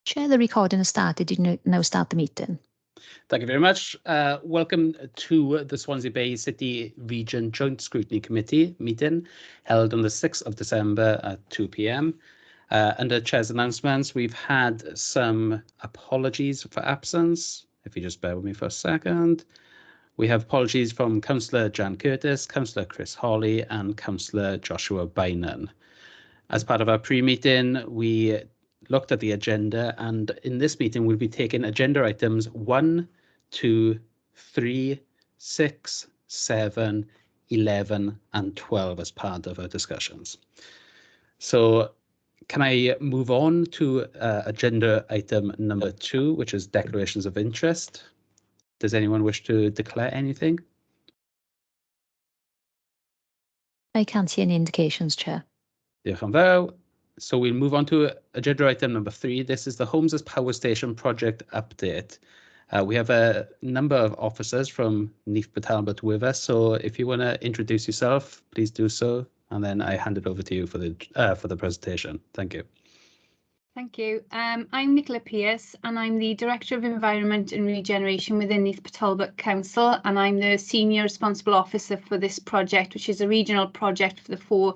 Chair, the recording has started. You can now start the meeting. Thank you very much. Welcome to the Swansea Bay City Region Joint Scrutiny Committee meeting held on the 6th of December at 2 p.m. Under Chair's announcements, we've had some apologies for absence. If you just bear with me for a second. We have apologies from Councillor Jan Curtis, Councillor Chris Hawley and Councillor Joshua Bynum. As part of our pre-meeting, we looked at the agenda, and in this meeting we'll be taking agenda items 1, 2, 3, 6, 7, 11 and 12 as part of our discussions. So can I move on to agenda item number 2, which is declarations of interest? Does anyone wish to declare anything? I can't see any indications, Chair. Diolch yn fawr. So we'll move on to agenda item number 3. This is the Homes as Power Station project update. We have a number of officers from Neath Talbot with us, so if you want to introduce yourself, please do so, and then I hand it over to you for the presentation. Thank you. Thank you. I'm Nicola Pearce and I'm the Director of Environment and Regeneration within Neath Talbot Council, and I'm the Senior Responsible Officer for this project, which is a regional project for the 4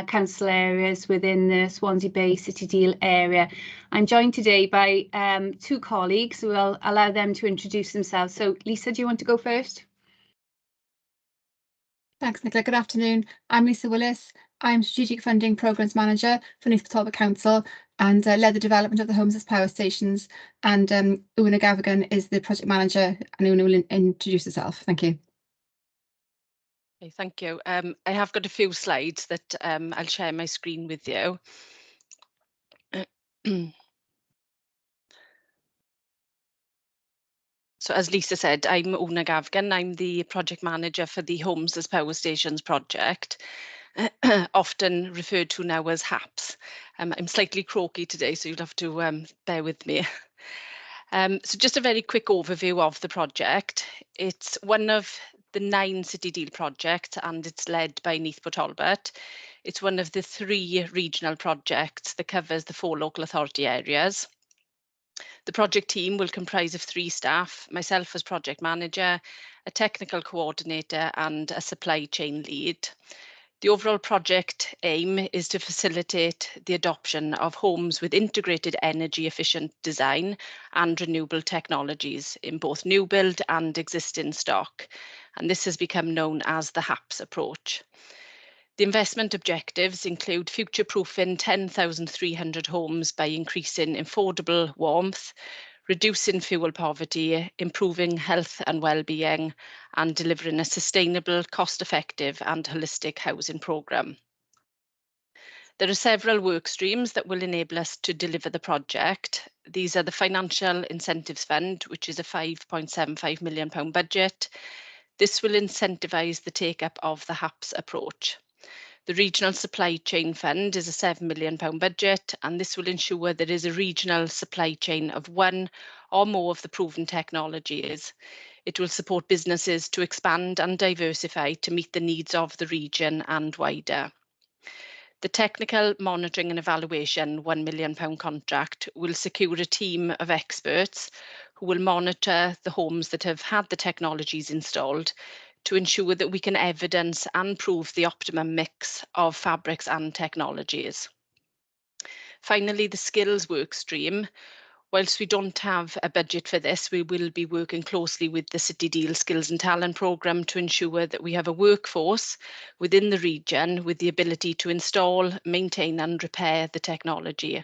council areas within the Swansea Bay City Deal area. I'm joined today by 2 colleagues who will allow them to introduce themselves. So Lisa, do you want to go first? Thanks, Nicola. Good afternoon. I'm Lisa Willis. I'm Strategic Funding Programmes Manager for Neath Talbot Council and led the development of the Homes as Power Stations. And Una Gavigan is the Project Manager, and Una will introduce herself. Thank you. Okay, thank you. I have got a few slides that I'll share my screen with you. So as Lisa said, I'm Una Gavigan. I'm the Project Manager for the Homes as Power Stations project, often referred to now as HAPS. I'm slightly croaky today, so you'll have to bear with me. So just a very quick overview of the project. It's one of the 9 City Deal projects and it's led by Neath Talbot. It's one of the 3 regional projects that covers the 4 local authority areas. The project team will comprise of 3 staff, myself as project manager, a technical coordinator and a supply chain lead. The overall project aim is to facilitate the adoption of homes with integrated energy efficient design and renewable technologies in both new build and existing stock. And this has become known as the HAPS approach. The investment objectives include future-proofing 10,300 homes by increasing affordable warmth, reducing fuel poverty, improving health and well-being, and delivering a sustainable, cost-effective and holistic housing programme. There are several work streams that will enable us to deliver the project. These are the Financial Incentives Fund, which is a £5.75 million budget. This will incentivise the take-up of the HAPS approach. The Regional Supply Chain Fund is a £7 million budget, and this will ensure there is a regional supply chain of one or more of the proven technologies. It will support businesses to expand and diversify to meet the needs of the region and wider. The Technical Monitoring and Evaluation £1 million contract will secure a team of experts who will monitor the homes that have had the technologies installed to ensure that we can evidence and prove the optimum mix of fabrics and technologies. Finally, the skills work stream. Whilst we don't have a budget for this, we will be working closely with the City Deal Skills and Talent programme to ensure that we have a workforce within the region with the ability to install, maintain and repair the technology.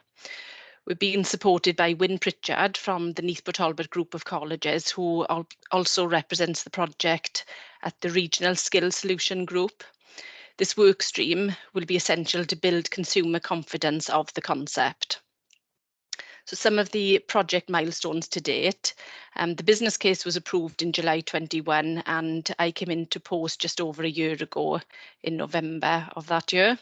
We're being supported by Wyn Pritchard from the Neath Talbot group of colleges, who also represents the project at the Regional Skills Solution Group. This work stream will be essential to build consumer confidence of the concept. So some of the project milestones to date. The business case was approved in July 21 and I came into post just over a year ago in November of that year.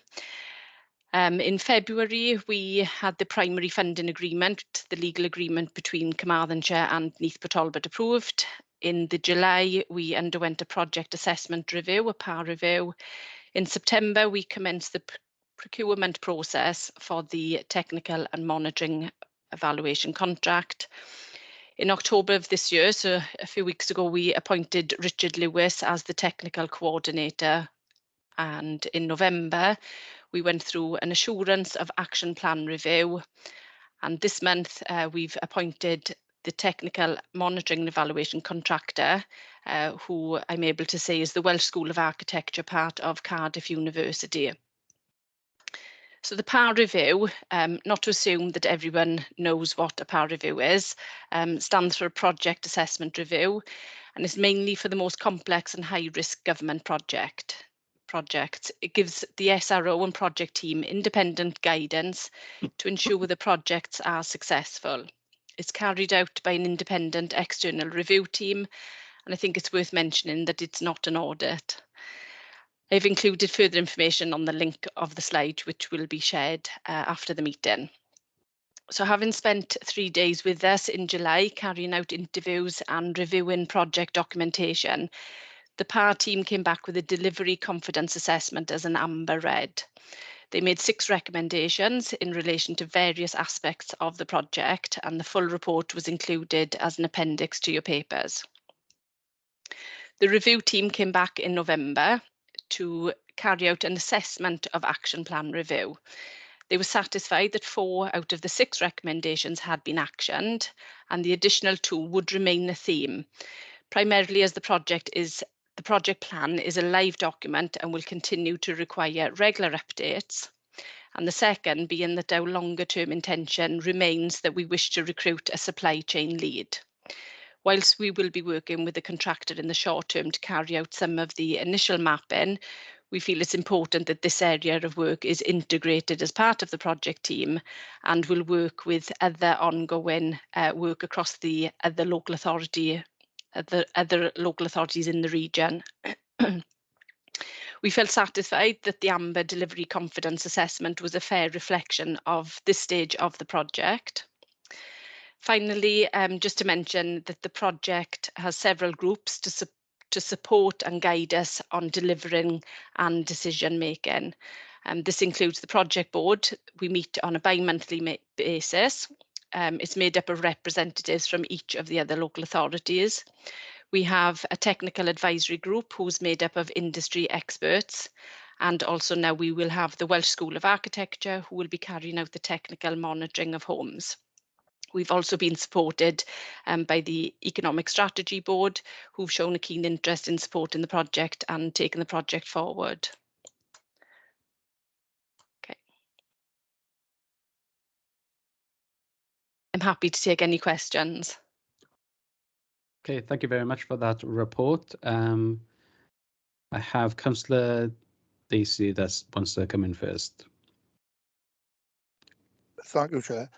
In February, we had the primary funding agreement, the legal agreement between Carmarthenshire and Neath Talbot approved. In the July, we underwent a project assessment review, a PAR review. In September, we commenced the procurement process for the technical and monitoring evaluation contract. In October of this year, so a few weeks ago, we appointed Richard Lewis as the technical coordinator. And in November, we went through an assurance of action plan review. And this month, we've appointed the technical monitoring and evaluation contractor, who I'm able to say is the Welsh School of Architecture, part of Cardiff University. So the PAR review, not to assume that everyone knows what a PAR review is, stands for a project assessment review, and is mainly for the most complex and high-risk government projects. It gives the SRO and project team independent guidance to ensure the projects are successful. It's carried out by an independent external review team, and I think it's worth mentioning that it's not an audit. I've included further information on the link of the slide, which will be shared after the meeting. So having spent 3 days with us in July, carrying out interviews and reviewing project documentation, the PAR team came back with a delivery confidence assessment as an amber red. They made 6 recommendations in relation to various aspects of the project, and the full report was included as an appendix to your papers. The review team came back in November to carry out an assessment of action plan review. They were satisfied that 4 out of the 6 recommendations had been actioned, and the additional 2 would remain a theme, primarily as the project plan is a live document and will continue to require regular updates. And the second being that our longer term intention remains that we wish to recruit a supply chain lead. Whilst we will be working with the contractor in the short term to carry out some of the initial mapping, we feel it's important that this area of work is integrated as part of the project team and will work with other ongoing work across the other local authorities in the region. We felt satisfied that the Amber Delivery Confidence Assessment was a fair reflection of this stage of the project. Finally, just to mention that the project has several groups to support and guide us on delivering and decision making. This includes the project board. We meet on a bi-monthly basis. It's made up of representatives from each of the other local authorities. We have a technical advisory group who's made up of industry experts. And also now we will have the Welsh School of Architecture who will be carrying out the technical monitoring of homes. We've also been supported by the Economic Strategy Board, who've shown a keen interest in supporting the project and taking the project forward. Okay. I'm happy to take any questions. Okay, thank you very much for that report. I have Councillor Dacey that wants to come in first. Thank you, Chair.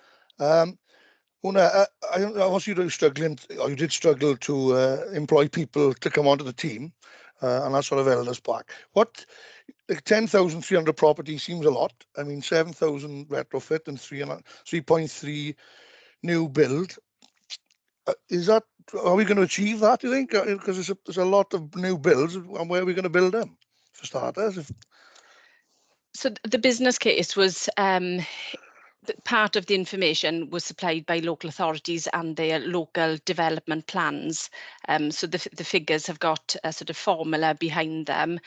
Una, I was you did struggle to employ people to come onto the team, and that sort of held us back. What, like 10,300 properties seems a lot. I mean, 7,000 retrofit and 3.3 new build. Are we going to achieve that, do you think? Because there's a lot of new builds, and where are we going to build them, for starters? So the business case was part of the information was supplied by local authorities and their local development plans. So the figures have got a sort of formula behind them.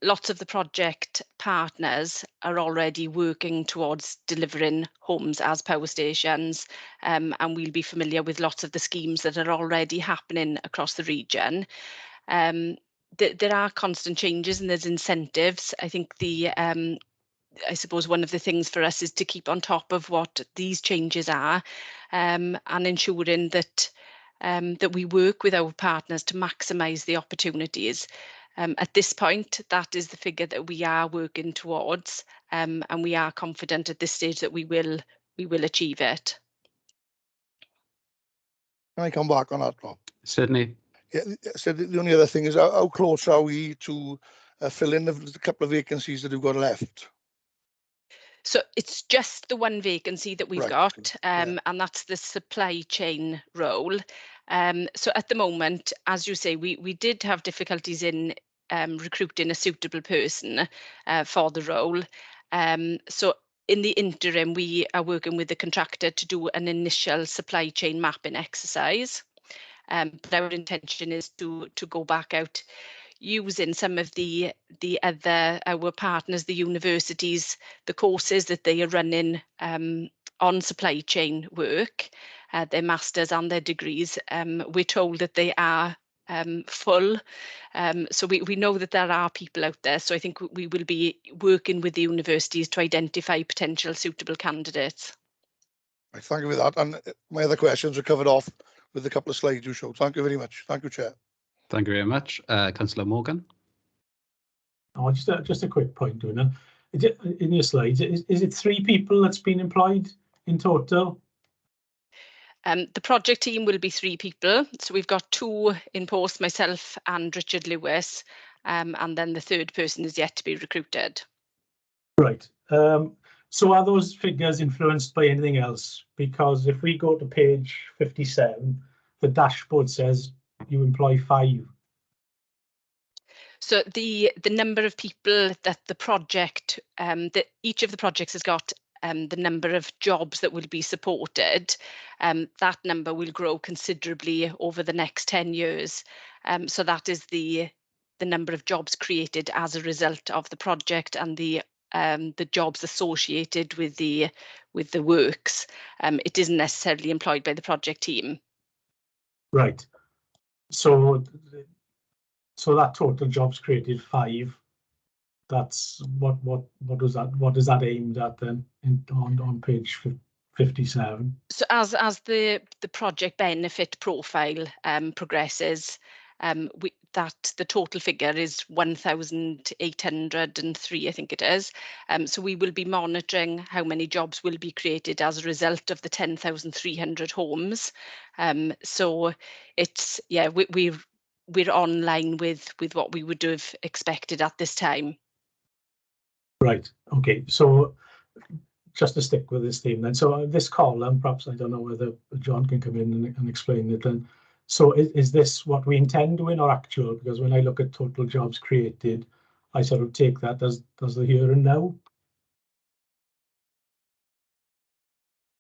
Lots of the project partners are already working towards delivering homes as power stations, and we'll be familiar with lots of the schemes that are already happening across the region. There are constant changes and there's incentives. I think I suppose one of the things for us is to keep on top of what these changes are, and ensuring that that we work with our partners to maximise the opportunities. At this point, that is the figure that we are working towards, and we are confident at this stage that we will achieve it. Can I come back on that, Rob? Certainly. Yeah, so the only other thing is how close are we to fill in the couple of vacancies that we've got left? So it's just the one vacancy that we've got, and that's the supply chain role. So at the moment, as you say, we did have difficulties in recruiting a suitable person for the role. So in the interim, we are working with the contractor to do an initial supply chain mapping exercise. But our intention is to go back out using some of the other, our partners, the universities, the courses that they are running on supply chain work, their masters and their degrees. We're told that they are full. So we know that there are people out there. So I think we will be working with the universities to identify potential suitable candidates. I thank you for that. And my other questions are covered off with a couple of slides you showed. Thank you very much. Thank you, Chair. Thank you very much. Councillor Morgan. Oh, just a quick point, Una. In your slides, is it 3 people that's been employed in total? The project team will be 3 people. So we've got 2 in post, myself and Richard Lewis, and then the 3rd person is yet to be recruited. Right. So are those figures influenced by anything else? Because if we go to page 57, the dashboard says you employ 5. So the number of people that the project, that each of the projects has got the number of jobs that will be supported, that number will grow considerably over the next 10 years. So that is the number of jobs created as a result of the project and the jobs associated with the works. It isn't necessarily employed by the project team. Right. So that total jobs created 5. That's what does that aimed at then on page 57? So as the project benefit profile progresses, the total figure is 1,803, I think it is. So we will be monitoring how many jobs will be created as a result of the 10,300 homes. So it's, yeah, we're online with what we would have expected at this time. Right. Okay. So just to stick with this theme then. So this column, perhaps, I don't know whether John can come in and explain it then. So is this what we intend doing or actual? Because when I look at total jobs created, I sort of take that as the here and now.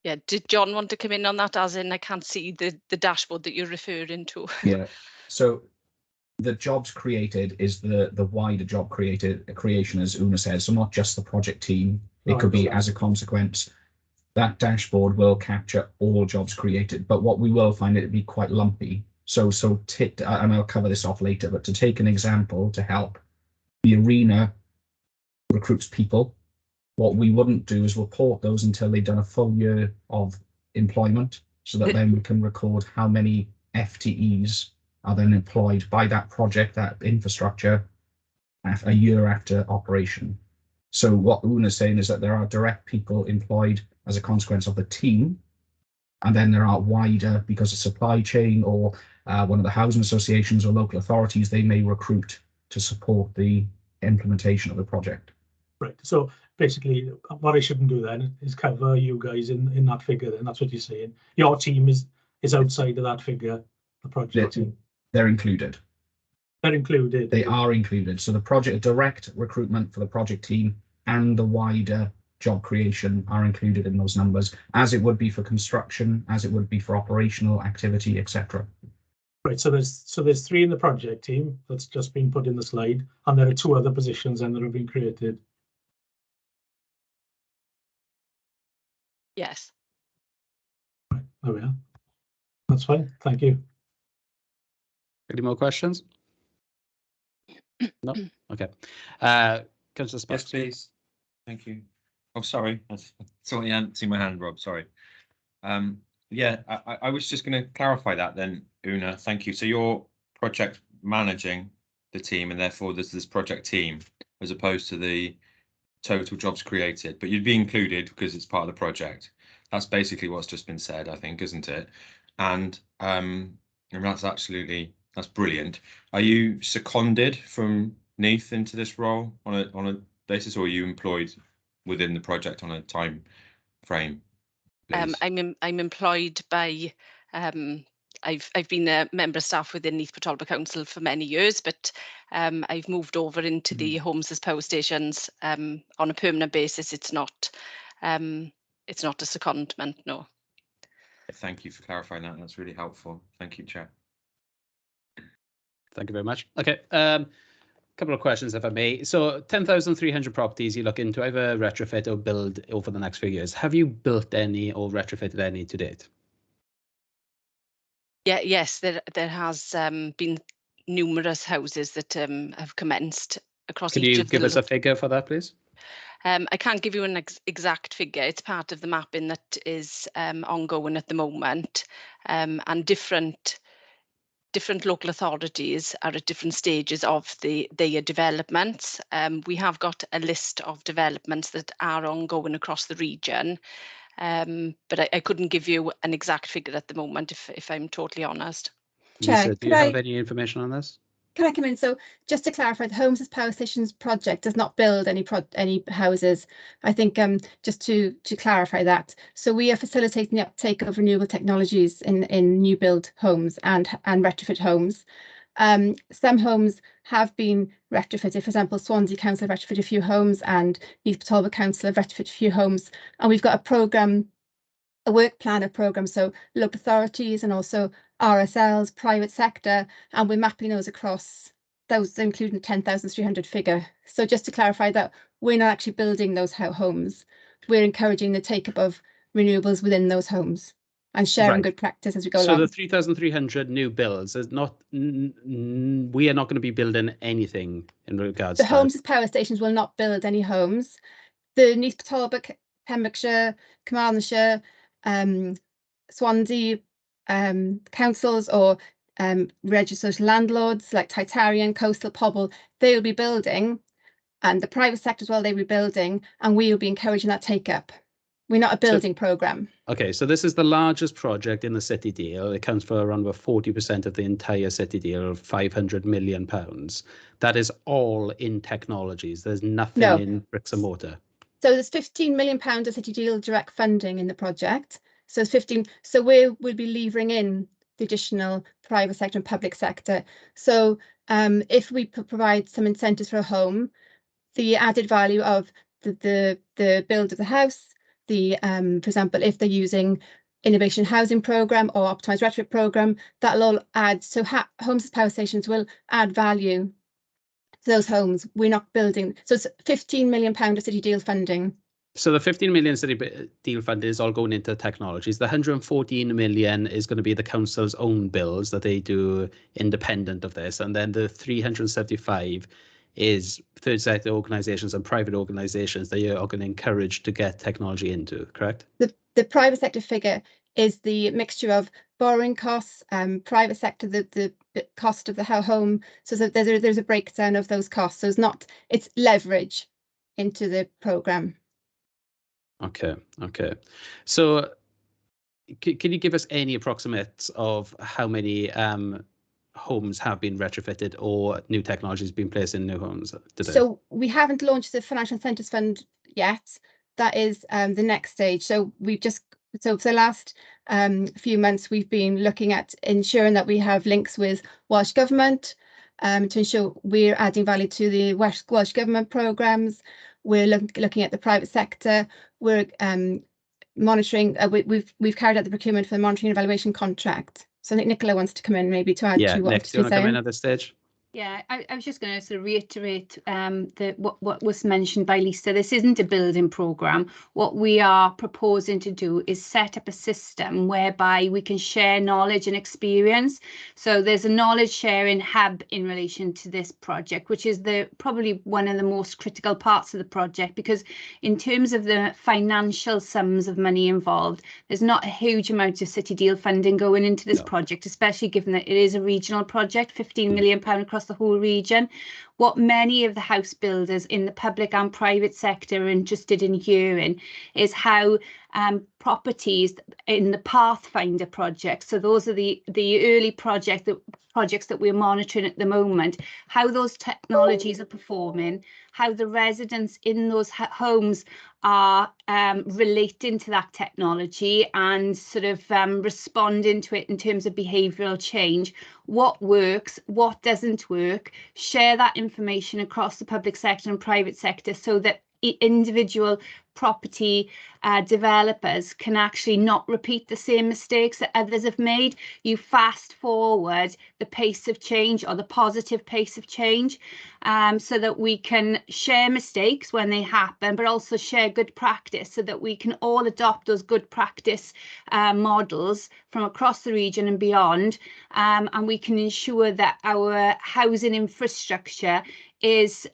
Yeah, did John want to come in on that? As in, I can't see the dashboard that you're referring to. Yeah, so the jobs created is the wider job creation, as Una says, so not just the project team. It could be as a consequence. That dashboard will capture all jobs created, but what we will find it to be quite lumpy. So and I'll cover this off later, but to take an example to help, the arena recruits people. What we wouldn't do is report those until they've done a full year of employment, so that then we can record how many FTEs are then employed by that project, that infrastructure, a year after operation. So what Una's saying is that there are direct people employed as a consequence of the team, and then there are wider, because of supply chain or one of the housing associations or local authorities, they may recruit to support the implementation of the project. Right. So basically, what I shouldn't do then is cover you guys in that figure. Then that's what you're saying. Your team is outside of that figure. The project team. They're included. They're included. They are included. So the project direct recruitment for the project team and the wider job creation are included in those numbers, as it would be for construction, as it would be for operational activity, etc. Right. So there's 3 in the project team that's just been put in the slide, and there are 2 other positions then that have been created. Yes. Right, there we are. That's fine. Thank you. Any more questions? No? Okay. Councillor Spence. Yes, please. Thank you. Oh, sorry. Sorry, I hadn't seen my hand, Rob. Sorry. Yeah, I was just going to clarify that then, Una. Thank you. So you're project managing the team, and therefore there's this project team as opposed to the total jobs created, but you'd be included because it's part of the project. That's basically what's just been said, I think, isn't it? And that's brilliant. Are you seconded from Neath into this role on a basis, or are you employed within the project on a time frame? I'm employed by I've been a member of staff within Neath Talbot Council for many years, but I've moved over into the homes as power stations on a permanent basis. It's not It's not a secondment, no. Thank you for clarifying that. That's really helpful. Thank you, Chair. Thank you very much. Okay, couple of questions, if I may. So 10,300 properties you're looking to either retrofit or build over the next few years. Have you built any or retrofitted any to date? Yeah, yes, there has been numerous houses that have commenced across Could each you of give the us a figure for that, please? I can't give you an exact figure. It's part of the mapping that is ongoing at the moment, and different local authorities are at different stages of their developments. We have got a list of developments that are ongoing across the region, but I couldn't give you an exact figure at the moment, if I'm totally honest. Chair, Lisa, do you have any information on this? Can I come in? So just to clarify, the Homes as Power Stations project does not build any houses. I think just to clarify that. So we are facilitating the uptake of renewable technologies in new build homes and retrofit homes. Some homes have been retrofitted. For example, Swansea Council have retrofitted a few homes, and Neath Talbot Council have retrofitted a few homes. And we've got a work plan, a programme, so local authorities and also RSLs, private sector, and we're mapping those across those, including the 10,300 figure. So just to clarify that we're not actually building those homes, we're encouraging the take-up of renewables within those homes and sharing good practice as we go along. So the 3,300 new builds is not, we are not going to be building anything in regards to the Homes as Power Stations will not build any homes. The Neath, Talbot, Pembrokeshire, Carmarthenshire, Swansea councils or registered landlords like Titarian, Coastal, Pobble, they will be building, and the private sector as well, they will be building, and we will be encouraging that take up. We're not a building programme. Okay, so this is the largest project in the city deal. It accounts for around about 40% of the entire city deal of £500 million. That is all in technologies. There's nothing in bricks and mortar. So there's £15 million of city deal direct funding in the project. So it's 15. So we'll be levering in the additional private sector and public sector. So if we provide some incentives for a home, the added value of the build of the house, the for example, if they're using innovation housing programme or optimised retrofit programme, that'll all add. So Homes as Power Stations will add value to those homes. We're not building. So it's £15 million of city deal funding. So the 15 million city deal fund is all going into technologies. The 114 million is going to be the council's own bills that they do independent of this. And then the 375 is third sector organisations and private organisations that you are going to encourage to get technology into, correct? The private sector figure is the mixture of borrowing costs, private sector, the cost of the home. So there's a breakdown of those costs. So it's leverage into the programme. Okay. So can you give us any approximates of how many homes have been retrofitted or new technologies been placed in new homes today? So we haven't launched the Financial Incentives Fund yet. That is the next stage. So for the last few months, we've been looking at ensuring that we have links with Welsh Government to ensure we're adding value to the Welsh Government programmes. We're looking at the private sector. We're monitoring. We've carried out the procurement for the monitoring and evaluation contract. So I think Nicola wants to come in maybe to add to what Nick, do you want to come in at this stage? Yeah, I was just going to sort of reiterate what was mentioned by Lisa. This isn't a building programme. What we are proposing to do is set up a system whereby we can share knowledge and experience. So there's a knowledge sharing hub in relation to this project, which is probably one of the most critical parts of the project, because in terms of the financial sums of money involved, there's not a huge amount of city deal funding going into this project, especially given that it is a regional project, £15 million across the whole region. What many of the house builders in the public and private sector are interested in hearing is how properties in the Pathfinder project, so those are the early projects that we're monitoring at the moment, how those technologies are performing, how the residents in those homes are relating to that technology and sort of responding to it in terms of behavioural change, what works, what doesn't work, share that information across the public sector and private sector so that individual property developers can actually not repeat the same mistakes that others have made. You fast forward the pace of change, or the positive pace of change, so that we can share mistakes when they happen, but also share good practice, so that we can all adopt those good practice models from across the region and beyond, and we can ensure that our housing infrastructure is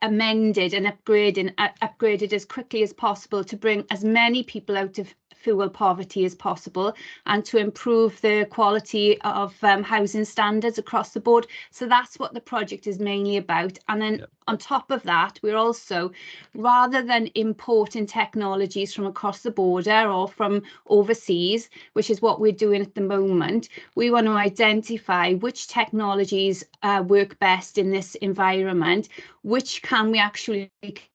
amended and upgraded as quickly as possible to bring as many people out of fuel poverty as possible, and to improve the quality of housing standards across the board. So that's what the project is mainly about. And then on top of that, we're also, rather than importing technologies from across the border or from overseas, which is what we're doing at the moment, we want to identify which technologies work best in this environment, which can we actually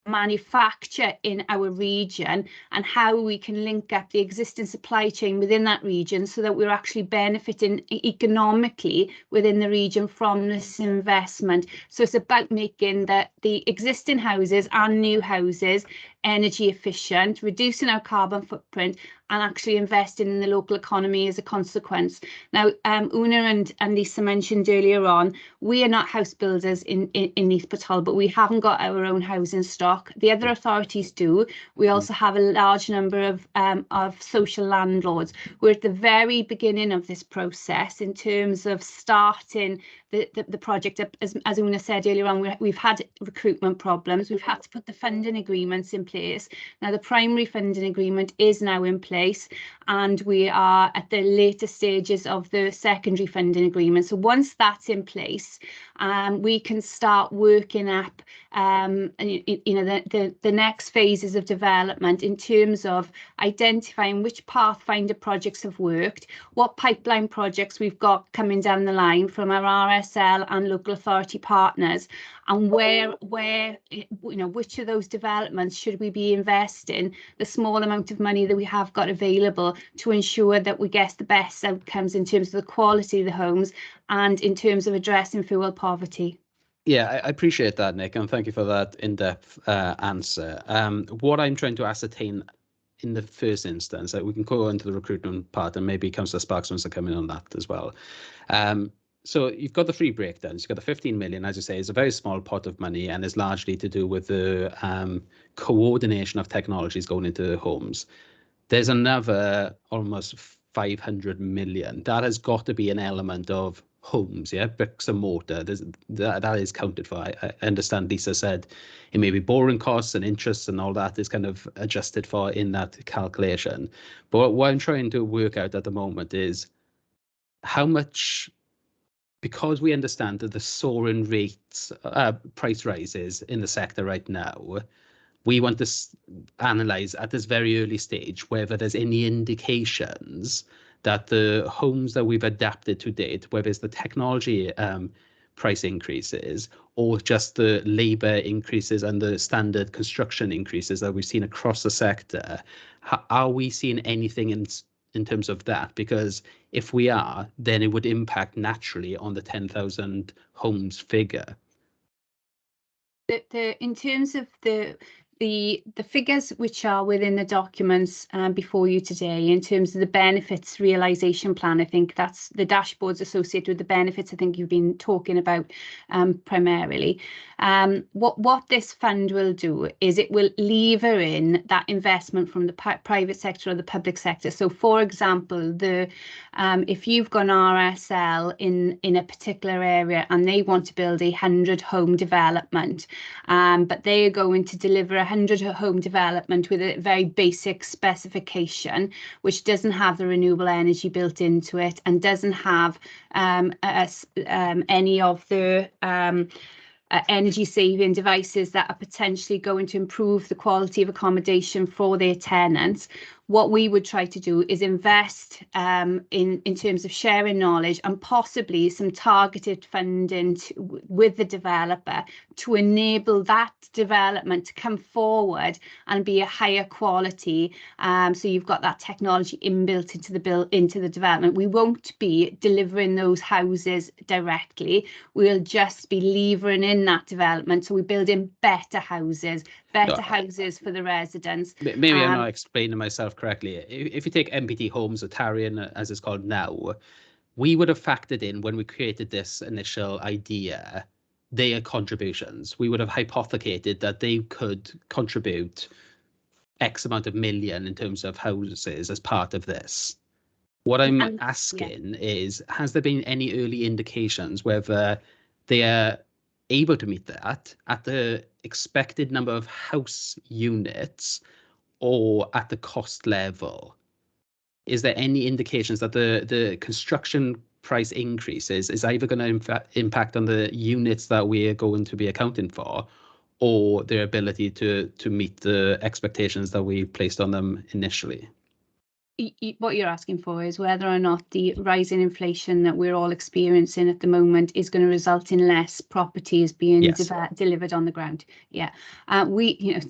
manufacture in our region, and how we can link up the existing supply chain within that region, so that we're actually benefiting economically within the region from this investment. So it's about making the existing houses and new houses energy efficient, reducing our carbon footprint, and actually investing in the local economy as a consequence. Now, Una and Lisa mentioned earlier on, we are not house builders in Neath, but we haven't got our own housing stock. The other authorities do. We also have a large number of social landlords. We're at the very beginning of this process in terms of starting the project. As Una said earlier on, we've had recruitment problems. We've had to put the funding agreements in place. Now, the primary funding agreement is now in place, and we are at the later stages of the secondary funding agreement. So once that's in place, we can start working up the next phases of development in terms of identifying which Pathfinder projects have worked, what pipeline projects we've got coming down the line from our RSL and local authority partners, and where which of those developments should we be investing the small amount of money that we have got available to ensure that we get the best outcomes in terms of the quality of the homes and in terms of addressing fuel poverty. Yeah, I appreciate that, Nick, and thank you for that in-depth answer. What I'm trying to ascertain in the first instance, we can go into the recruitment part, and maybe Councillor Sparks wants to come in on that as well. So you've got the three breakdowns. You've got the 15 million, as you say, is a very small pot of money, and is largely to do with the coordination of technologies going into homes. There's another almost 500 million. That has got to be an element of homes, yeah, bricks and mortar. That is counted for. I understand Lisa said it may be borrowing costs and interests and all that is kind of adjusted for in that calculation. But what I'm trying to work out at the moment is how much, because we understand that the soaring rates, price rises in the sector right now, we want to analyse at this very early stage whether there's any indications that the homes that we've adapted to date, whether it's the technology price increases or just the labour increases and the standard construction increases that we've seen across the sector, are we seeing anything in terms of that? Because if we are, then it would impact naturally on the 10,000 homes figure. In terms of the figures which are within the documents before you today, in terms of the benefits realisation plan, I think that's the dashboards associated with the benefits I think you've been talking about primarily. What this fund will do is it will lever in that investment from the private sector or the public sector. So, for example, if you've got an RSL in a particular area and they want to build a 100-home development, but they are going to deliver a 100-home development with a very basic specification, which doesn't have the renewable energy built into it and doesn't have any of the energy saving devices that are potentially going to improve the quality of accommodation for their tenants. what we would try to do is invest in terms of sharing knowledge and possibly some targeted funding with the developer to enable that development to come forward and be a higher quality. So you've got that technology inbuilt into the development. We won't be delivering those houses directly. We'll just be levering in that development. So we're building better houses for the residents. Maybe I'm not explaining myself correctly. If you take MPT Homes or Tarion, as it's called now, we would have factored in when we created this initial idea, their contributions. We would have hypothecated that they could contribute X amount of million in terms of houses as part of this. What I'm asking is, has there been any early indications whether they are able to meet that at the expected number of house units or at the cost level? Is there any indications that the construction price increases is either going to impact on the units that we are going to be accounting for, or their ability to meet the expectations that we placed on them initially? What you're asking for is whether or not the rise in inflation that we're all experiencing at the moment is going to result in less properties being delivered on the ground. Yeah, we, you know,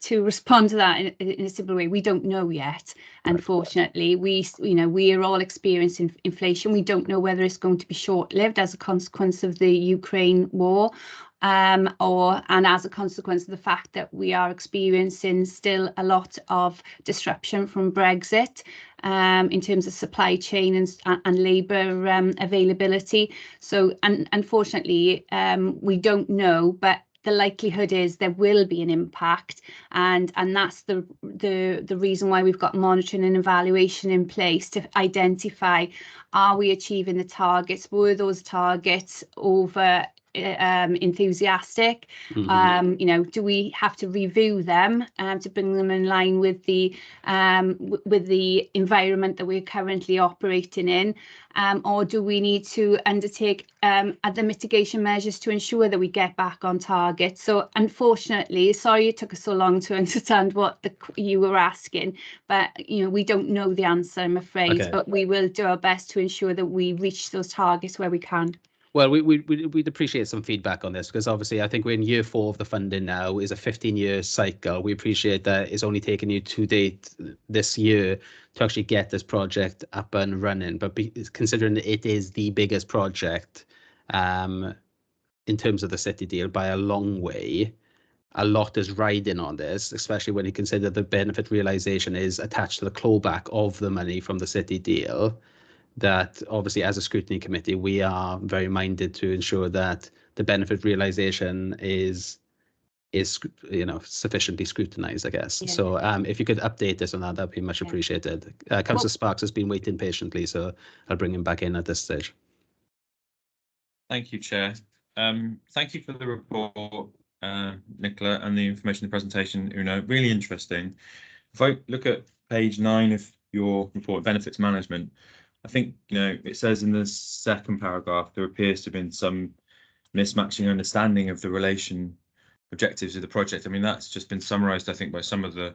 to respond to that in a simple way, we don't know yet. Unfortunately, we are all experiencing inflation. We don't know whether it's going to be short-lived as a consequence of the Ukraine war, and as a consequence of the fact that we are experiencing still a lot of disruption from Brexit in terms of supply chain and labour availability. So, unfortunately, we don't know, but the likelihood is there will be an impact, and that's the reason why we've got monitoring and evaluation in place to identify, are we achieving the targets? Were those targets over enthusiastic? You know, do we have to review them to bring them in line with the environment that we're currently operating in, or do we need to undertake other mitigation measures to ensure that we get back on target? So unfortunately, sorry it took us so long to understand what you were asking, but you know, we don't know the answer, I'm afraid. But we will do our best to ensure that we reach those targets where we can. Well, we'd appreciate some feedback on this, because obviously I think we're in year 4 of the funding now. Is a 15-year cycle. We appreciate that it's only taken you to date this year to actually get this project up and running. But considering that it is the biggest project in terms of the city deal by a long way, a lot is riding on this, especially when you consider the benefit realisation is attached to the clawback of the money from the city deal. That obviously, as a scrutiny committee, we are very minded to ensure that the benefit realisation is sufficiently scrutinised, I guess. Yeah. So if you could update us on that, that'd be much appreciated. Councillor Sparks has been waiting patiently, so I'll bring him back in at this stage. Thank you, Chair. Thank you for the report, Nicola, and the information in the presentation, Una. Really interesting. If I look at page 9 of your report, benefits management, I think, it says in the second paragraph, there appears to have been some mismatching understanding of the relation objectives of the project. I mean, that's just been summarised, I think, by some of the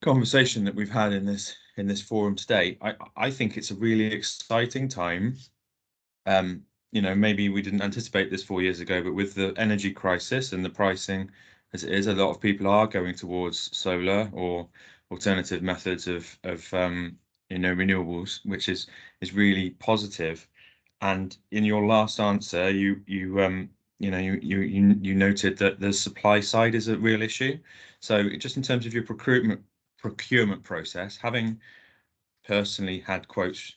conversation that we've had in this forum today. I think it's a really exciting time. Maybe we didn't anticipate this 4 years ago, but with the energy crisis and the pricing as it is, a lot of people are going towards solar or alternative methods of renewables, which is really positive. And in your last answer, you noted that the supply side is a real issue. So just in terms of your procurement process, having personally had quotes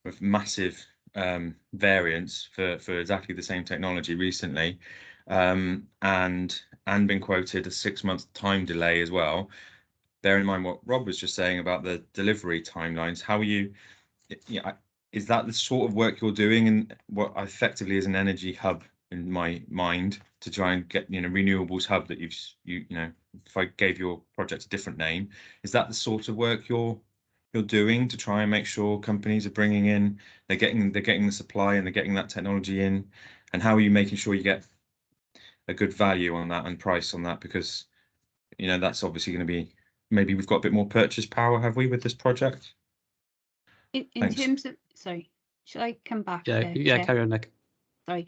with massive variance for exactly the same technology recently, and been quoted a 6-month time delay as well. Bear in mind what Rob was just saying about the delivery timelines. How are you? Is that the sort of work you're doing in what effectively is an energy hub in my mind, to try and get renewables hub that if I gave your project a different name, is that the sort of work you're doing to try and make sure companies are bringing in, they're getting the supply and they're getting that technology in? And how are you making sure you get a good value on that and price on that? Because that's obviously going to be maybe we've got a bit more purchase power, have we, with this project? In Thanks. terms of, sorry, should I come back? Yeah, Chair? carry on, Nick. Sorry.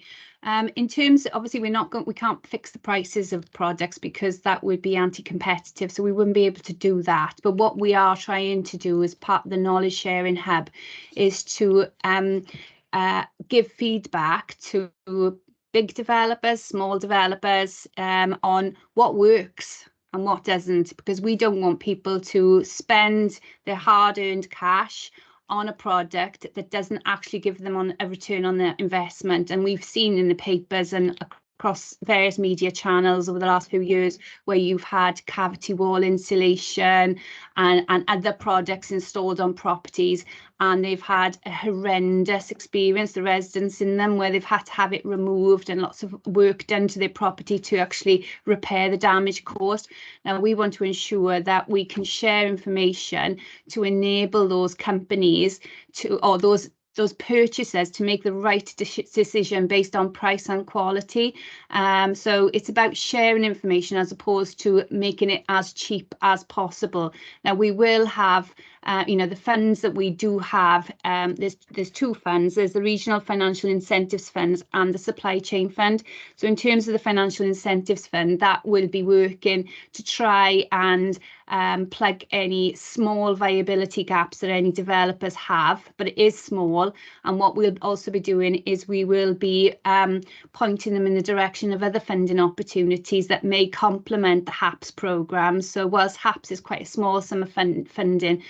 In terms, obviously, we can't fix the prices of products because that would be anti-competitive, so we wouldn't be able to do that. But what we are trying to do as part of the knowledge sharing hub is to give feedback to big developers, small developers, on what works and what doesn't, because we don't want people to spend their hard-earned cash on a product that doesn't actually give them on a return on their investment. And we've seen in the papers and across various media channels over the last few years where you've had cavity wall insulation and other products installed on properties, and they've had a horrendous experience, the residents in them, where they've had to have it removed and lots of work done to their property to actually repair the damage caused. Now, we want to ensure that we can share information to enable those companies to, or those purchasers, to make the right decision based on price and quality. So it's about sharing information as opposed to making it as cheap as possible. Now, we will have the funds that we do have, there's two funds. There's the Regional Financial Incentives Funds and the Supply Chain Fund. So in terms of the Financial Incentives Fund, that will be working to try and plug any small viability gaps that any developers have, but it is small. And what we'll also be doing is we will be pointing them in the direction of other funding opportunities that may complement the HAPS programme. So whilst HAPS is quite a small sum of funding,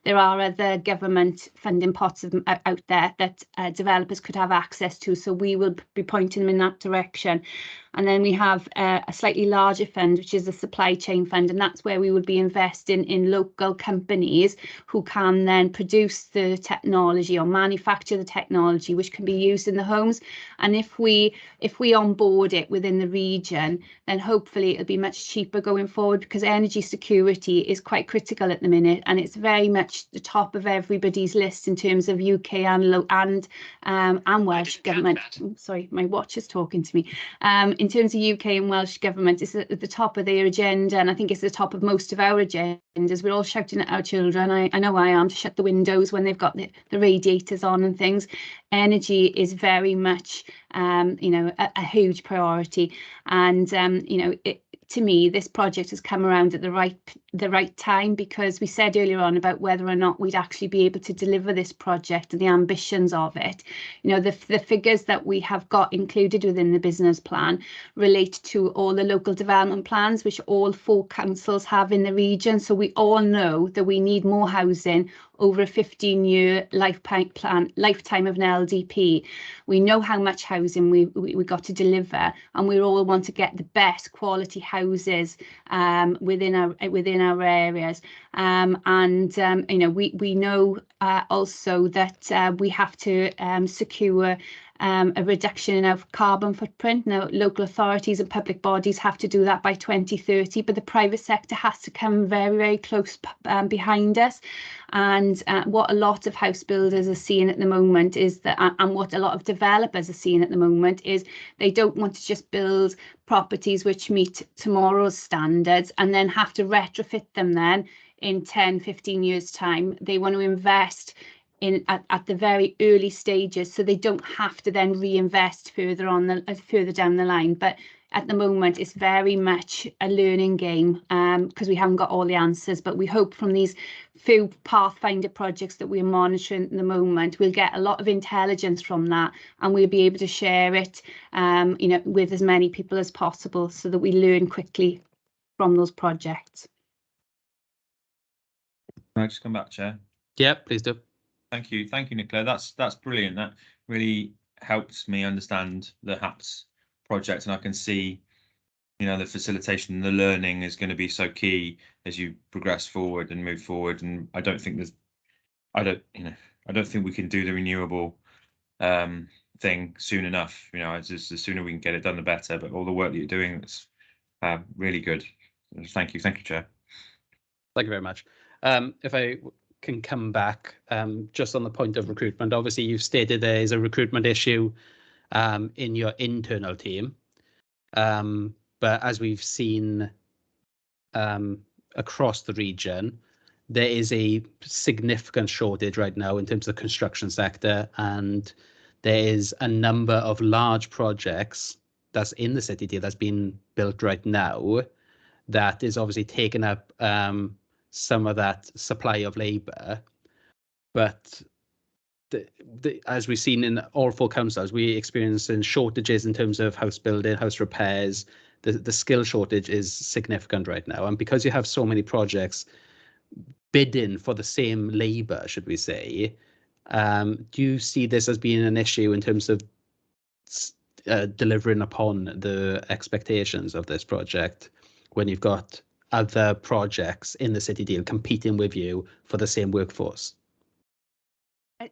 there are other government funding pots out there that developers could have access to. So we will be pointing them in that direction. And then we have a slightly larger fund, which is the Supply Chain Fund, and that's where we would be investing in local companies who can then produce the technology or manufacture the technology, which can be used in the homes. And if we onboard it within the region, then hopefully it'll be much cheaper going forward, because energy security is quite critical at the minute, and it's very much the top of everybody's list in terms of UK and Welsh government. Sorry, my watch is talking to me. In terms of UK and Welsh government, it's at the top of their agenda, and I think it's the top of most of our agendas. We're all shouting at our children, I know I am, to shut the windows when they've got the radiators on and things. Energy is very much a huge priority, and to me, this project has come around at the right time, because we said earlier on about whether or not we'd actually be able to deliver this project and the ambitions of it. The figures that we have got included within the business plan relate to all the local development plans, which all 4 councils have in the region. So we all know that we need more housing over a 15-year lifetime of an LDP. We know how much housing we got to deliver, and we all want to get the best quality houses within our areas. We know also that we have to secure a reduction in our carbon footprint. Now, local authorities and public bodies have to do that by 2030, but the private sector has to come very, very close behind us. And what a lot of house builders are seeing at the moment is that, and what a lot of developers are seeing at the moment, is they don't want to just build properties which meet tomorrow's standards and then have to retrofit them then in 10, 15 years' time. They want to invest at the very early stages, so they don't have to then reinvest further down the line. But at the moment, it's very much a learning game, because we haven't got all the answers. But we hope from these few Pathfinder projects that we're monitoring at the moment, we'll get a lot of intelligence from that, and we'll be able to share it, with as many people as possible, so that we learn quickly from those projects. Can I just come back, Chair? Yeah, please do. Thank you, Nicola. That's brilliant. That really helps me understand the HAPS project, and I can see, the facilitation and the learning is going to be so key as you progress forward and move forward. And I don't think I don't think we can do the renewable thing soon enough. The sooner we can get it done, the better. But all the work that you're doing is really good. Thank you, Chair. Thank you very much. If I can come back just on the point of recruitment, obviously you've stated there is a recruitment issue in your internal team, but as we've seen across the region, there is a significant shortage right now in terms of the construction sector, and there is a number of large projects that's in the city deal that's being built right now that is obviously taking up some of that supply of labour. But as we've seen in all 4 councils, we're experiencing shortages in terms of house building, house repairs. The skill shortage is significant right now. And because you have so many projects bidding for the same labour, should we say, do you see this as being an issue in terms of delivering upon the expectations of this project when you've got other projects in the city deal competing with you for the same workforce?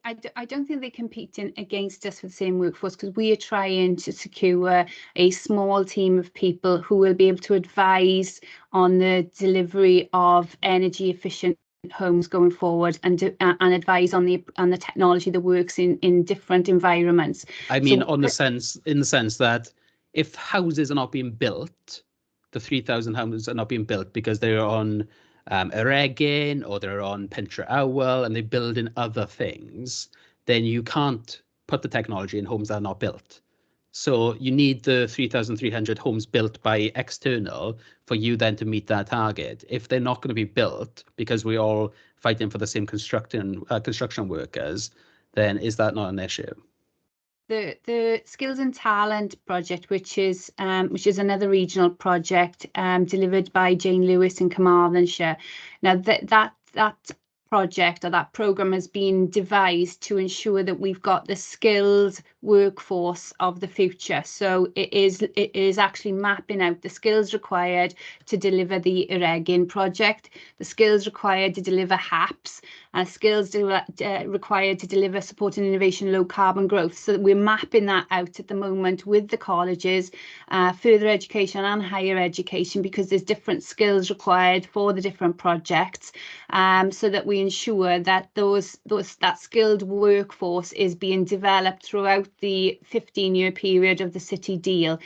I don't think they're competing against us for the same workforce, because we are trying to secure a small team of people who will be able to advise on the delivery of energy efficient homes going forward, and advise on the technology that works in different environments. I mean, in the sense that if houses are not being built, the 3,000 houses are not being built because they're on Eregin or they're on Pentre Owl and they're building other things, then you can't put the technology in homes that are not built. So you need the 3,300 homes built by external for you then to meet that target. If they're not going to be built because we're all fighting for the same construction workers, then is that not an issue? The Skills and Talent project, which is another regional project delivered by Jane Lewis in Carmarthenshire. Now that project, or that programme, has been devised to ensure that we've got the skilled workforce of the future. So it is actually mapping out the skills required to deliver the Eregin project, the skills required to deliver HAPS, and skills required to deliver support and innovation low carbon growth. So we're mapping that out at the moment with the colleges, further education and higher education, because there's different skills required for the different projects, so that we ensure that that skilled workforce is being developed throughout the 15-year period of the city deal.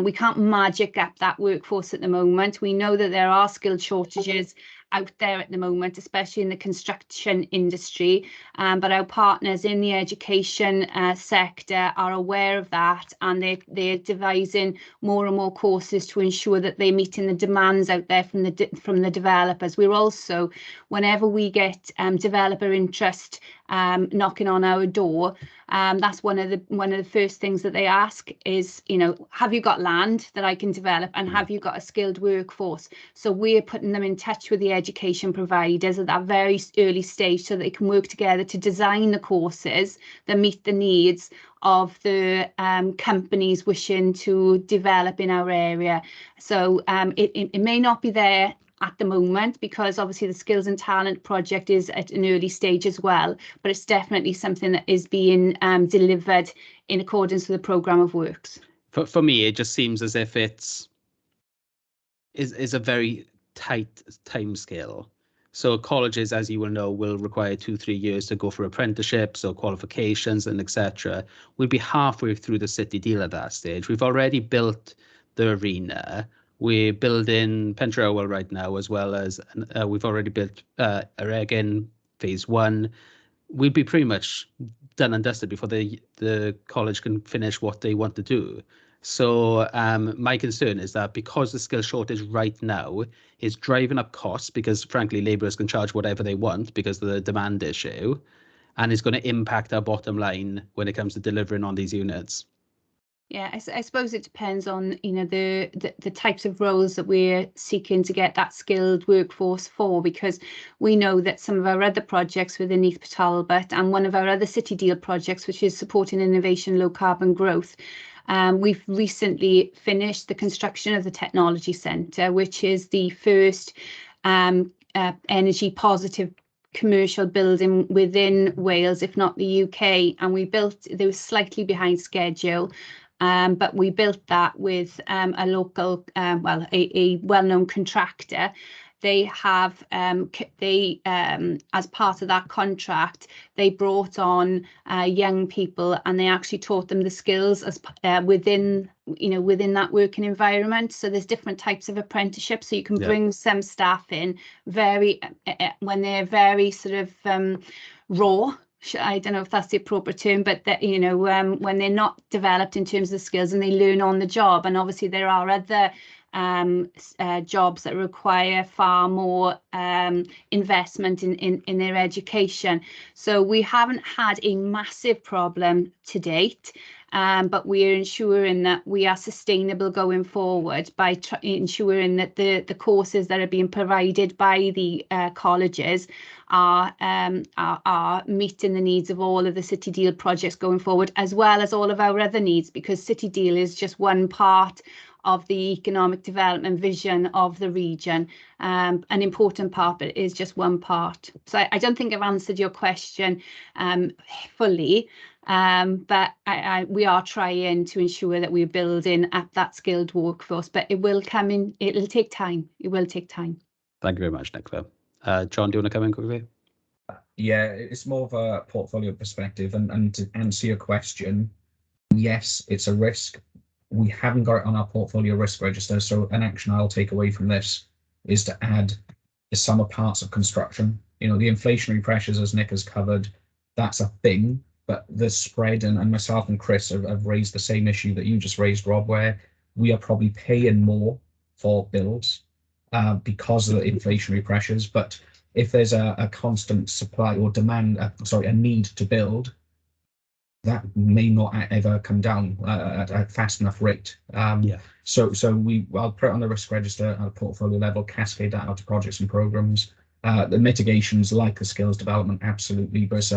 We can't magic up that workforce at the moment. We know that there are skilled shortages out there at the moment, especially in the construction industry, but our partners in the education sector are aware of that, and they're devising more and more courses to ensure that they're meeting the demands out there from the developers. We're also, whenever we get developer interest knocking on our door, that's one of the first things that they ask is, have you got land that I can develop, and have you got a skilled workforce? So we're putting them in touch with the education providers at that very early stage, so they can work together to design the courses that meet the needs of the companies wishing to develop in our area. So it may not be there at the moment, because obviously the Skills and Talent project is at an early stage as well, but it's definitely something that is being delivered in accordance with the programme of works. For me, it just seems as if it's a very tight timescale. So colleges, as you will know, will require 2-3 years to go for apprenticeships or qualifications and etc. We'll be halfway through the city deal at that stage. We've already built the arena. We're building Pentre Owl right now, as well as we've already built Eregin phase 1. We'll be pretty much done and dusted before the college can finish what they want to do. So my concern is that because the skill shortage right now is driving up costs, because frankly labourers can charge whatever they want because of the demand issue, and it's going to impact our bottom line when it comes to delivering on these units. Yeah, I suppose it depends on the types of roles that we're seeking to get that skilled workforce for, because we know that some of our other projects within Neath Talbot, and one of our other city deal projects, which is supporting innovation low carbon growth, we've recently finished the construction of the technology centre, which is the first energy positive commercial building within Wales, if not the UK, and they were slightly behind schedule. But we built that with a local, a well-known contractor. they have as part of that contract, they brought on young people, and they actually taught them the skills as within that working environment. So there's different types of apprenticeship. So you can bring some staff in when they're very sort of raw. I don't know if that's the appropriate term, but that, when they're not developed in terms of skills, and they learn on the job. And obviously there are other jobs that require far more investment in their education. So we haven't had a massive problem to date. But we are ensuring that we are sustainable going forward by ensuring that the courses that are being provided by the colleges are meeting the needs of all of the City Deal projects going forward, as well as all of our other needs, because City Deal is just one part of the economic development vision of the region, an important part, but it is just one part. So I don't think I've answered your question fully. But we are trying to ensure that we're building up that skilled workforce, but it will come in, it'll take time. It will take time. Thank you very much, Nicola. John, do you want to come in quickly? Yeah, it's more of a portfolio perspective, and to answer your question, yes, it's a risk. We haven't got it on our portfolio risk register, so an action I'll take away from this is to add the sum of parts of construction. The inflationary pressures, as Nick has covered, that's a thing. But the spread, and myself and Chris have raised the same issue that you just raised, Rob, where we are probably paying more for builds because of the inflationary pressures. But if there's a constant supply or demand, a need to build, that may not ever come down at a fast enough rate. So I'll put it on the risk register at a portfolio level, cascade that out to projects and programs. The mitigations, like the skills development, absolutely, but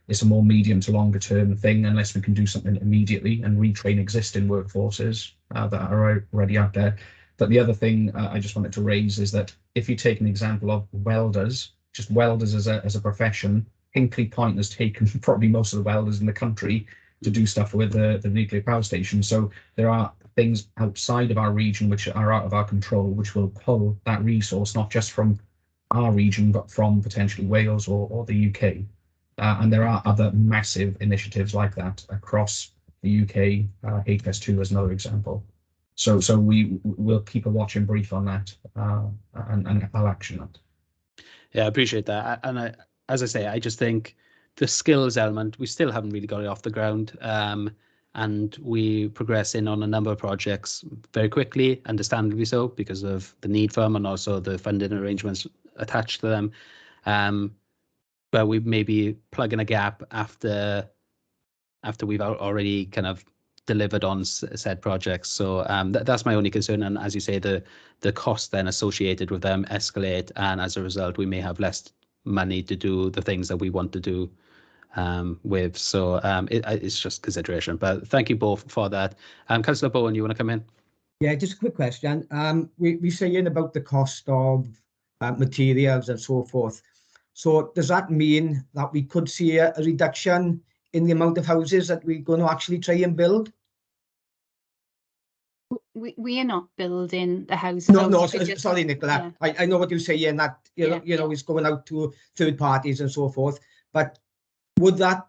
it's a more medium to longer term thing, unless we can do something immediately and retrain existing workforces that are already out there. But the other thing I just wanted to raise is that if you take an example of welders, just welders as a profession, Hinkley Point has taken probably most of the welders in the country to do stuff with the nuclear power station. So there are things outside of our region which are out of our control, which will pull that resource, not just from our region, but from potentially Wales or the UK. And there are other massive initiatives like that across the UK, HS2 as another example. So we will keep a watching brief on that and I'll action that. Yeah, I appreciate that. And as I say, I just think the skills element, we still haven't really got it off the ground. And we progress in on a number of projects very quickly, understandably so, because of the need for them and also the funding arrangements attached to them. But we maybe plug in a gap after we've already kind of delivered on said projects. So that's my only concern. And as you say, the cost then associated with them escalate, and as a result, we may have less money to do the things that we want to do with. So it's just consideration. But thank you both for that. Councillor Bowen, you want to come in? Yeah, just a quick question. We're saying about the cost of materials and so forth. So does that mean that we could see a reduction in the amount of houses that we're going to actually try and build? We are not building the houses. No, sorry, Nicola. Yeah. I know what you're saying, that you know it's going out to third parties and so forth. But would that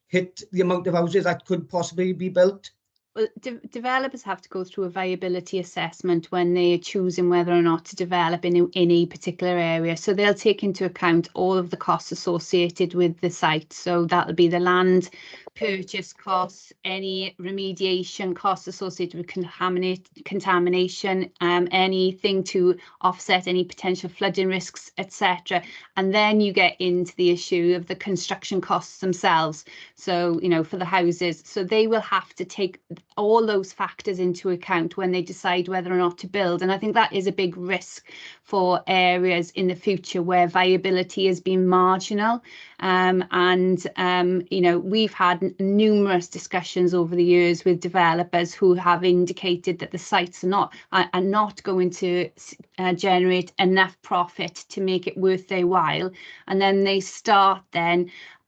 hit the amount of houses that could possibly be built? Well, developers have to go through a viability assessment when they're choosing whether or not to develop in a particular area. So they'll take into account all of the costs associated with the site. So that'll be the land purchase costs, any remediation costs associated with contamination, anything to offset any potential flooding risks, etc. And then you get into the issue of the construction costs themselves. So, for the houses, so they will have to take all those factors into account when they decide whether or not to build. And I think that is a big risk for areas in the future where viability has been marginal. We've had numerous discussions over the years with developers who have indicated that the sites are not going to generate enough profit to make it worth their while. And then they start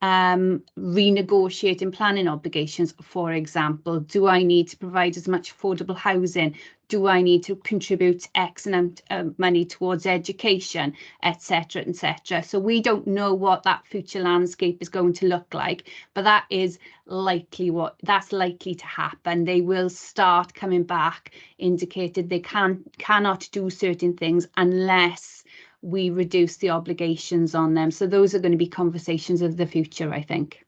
renegotiating planning obligations, for example. Do I need to provide as much affordable housing? Do I need to contribute X amount of money towards education, etc., etc.? So we don't know what that future landscape is going to look like, but that is likely to happen. They will start coming back, indicated they cannot do certain things unless we reduce the obligations on them. So those are going to be conversations of the future, I think.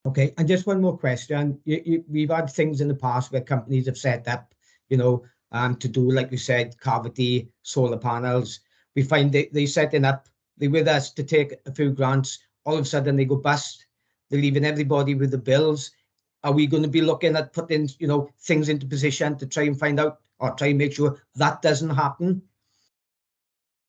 Okay, and just one more question. We've had things in the past where companies have set up, to do, like you said, cavity, solar panels. We find they're setting up, they're with us to take a few grants. All of a sudden they go bust. They're leaving everybody with the bills. Are we going to be looking at putting, things into position to try and find out or try and make sure that doesn't happen?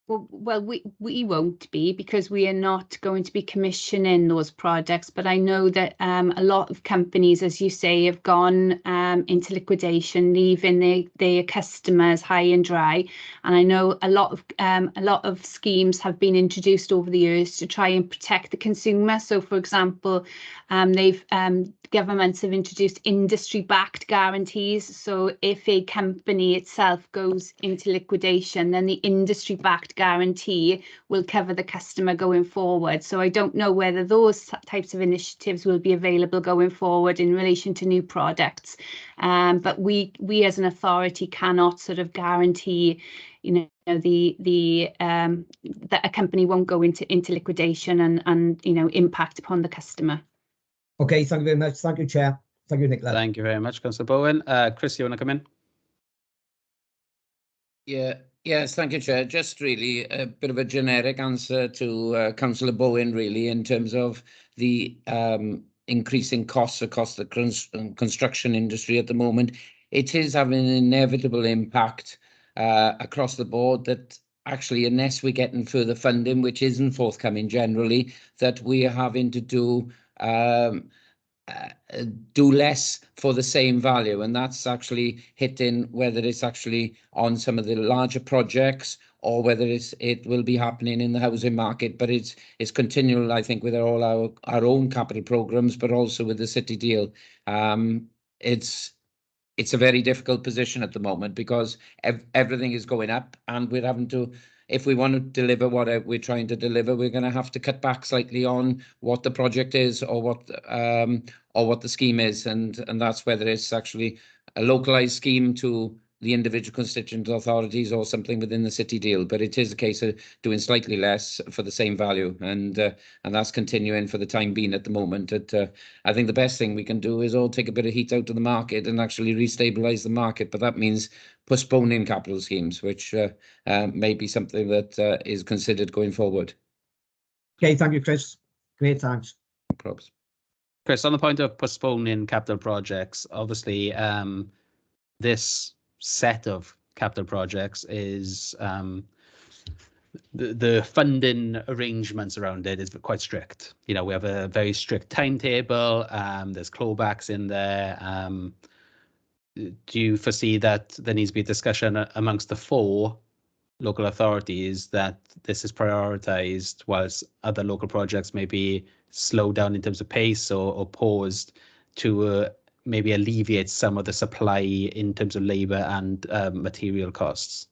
Well, we won't be, because we are not going to be commissioning those projects. But I know that a lot of companies, as you say, have gone into liquidation, leaving their customers high and dry. And I know a lot of schemes have been introduced over the years to try and protect the consumer. So, for example, governments have introduced industry-backed guarantees. So if a company itself goes into liquidation, then the industry-backed guarantee will cover the customer going forward. So I don't know whether those types of initiatives will be available going forward in relation to new products. But we as an authority cannot sort of guarantee, that a company won't go into liquidation and impact upon the customer. Okay, thank you very much. Thank you, Chair. Thank you, Nicola. Thank you very much, Councillor Bowen. Chris, you want to come in? Yes, thank you, Chair. Just really a bit of a generic answer to Councillor Bowen, really, in terms of the increasing costs across the construction industry at the moment. It is having an inevitable impact across the board that actually, unless we're getting further funding, which isn't forthcoming generally, that we are having to do less for the same value, and that's actually hitting, whether it's actually on some of the larger projects or whether it will be happening in the housing market. But it's continual, I think, with all our own capital programs, but also with the city deal. It's a very difficult position at the moment, because everything is going up, and we're having to, if we want to deliver what we're trying to deliver, we're going to have to cut back slightly on what the project is or what the scheme is, and that's whether it's actually a localized scheme to the individual constituent authorities or something within the city deal. But it is a case of doing slightly less for the same value, and that's continuing for the time being at the moment. I think the best thing we can do is all take a bit of heat out of the market and actually restabilize the market, but that means postponing capital schemes, which may be something that is considered going forward. Okay, thank you, Chris. Great, thanks. No problems. Chris, on the point of postponing capital projects, obviously this set of capital projects is the funding arrangements around it is quite strict. We have a very strict timetable. There's clawbacks in there. Do you foresee that there needs to be a discussion amongst the 4 local authorities that this is prioritised, whilst other local projects may be slowed down in terms of pace or paused to maybe alleviate some of the supply in terms of labour and material costs?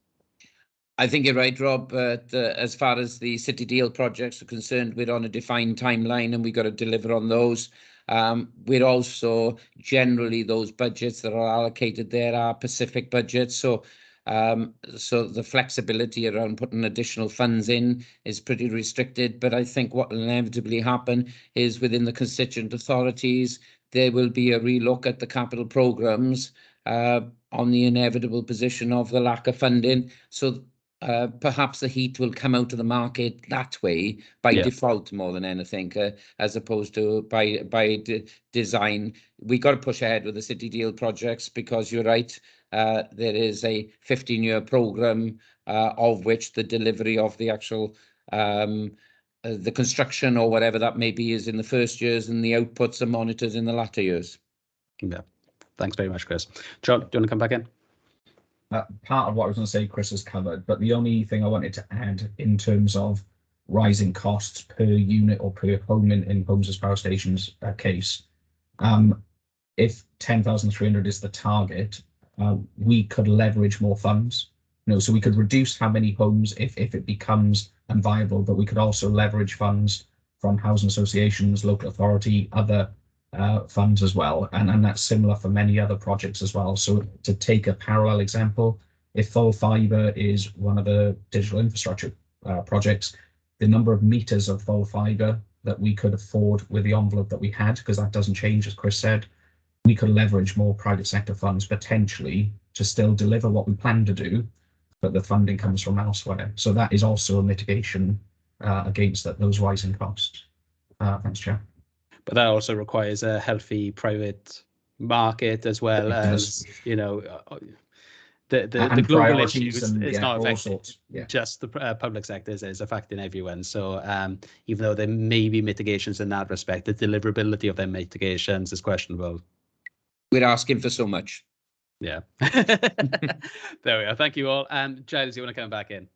I think you're right, Rob. But as far as the city deal projects are concerned, we're on a defined timeline and we've got to deliver on those. We're also generally, those budgets that are allocated there are Pacific budgets, so the flexibility around putting additional funds in is pretty restricted. But I think what will inevitably happen is within the constituent authorities, there will be a relook at the capital programmes on the inevitable position of the lack of funding. So perhaps the heat will come out of the market that way by default more than anything, as opposed to by design. We got to push ahead with the city deal projects, because you're right, there is a 15-year programme of which the delivery of the actual the construction or whatever that may be is in the first years, and the outputs are monitored in the latter years. Yeah, thanks very much, Chris. John, do you want to come back in? Part of what I was going to say, Chris has covered, but the only thing I wanted to add in terms of rising costs per unit or per home in homes as power stations case. If 10,300 is the target, we could leverage more funds. So we could reduce how many homes if it becomes unviable, but we could also leverage funds from housing associations, local authority, other funds as well. And that's similar for many other projects as well. So to take a parallel example, if full fibre is one of the digital infrastructure projects, the number of meters of full fibre that we could afford with the envelope that we had, because that doesn't change, as Chris said, we could leverage more private sector funds potentially to still deliver what we plan to do, but the funding comes from elsewhere. So that is also a mitigation against those rising costs. Thanks, Chair. But that also requires a healthy private market as well as, the global issues. It's not affecting just the public sectors, it's affecting everyone. So even though there may be mitigations in that respect, the deliverability of their mitigations is questionable. We're asking for so much. Yeah. There we are. Thank you all. Giles, you want to come back in?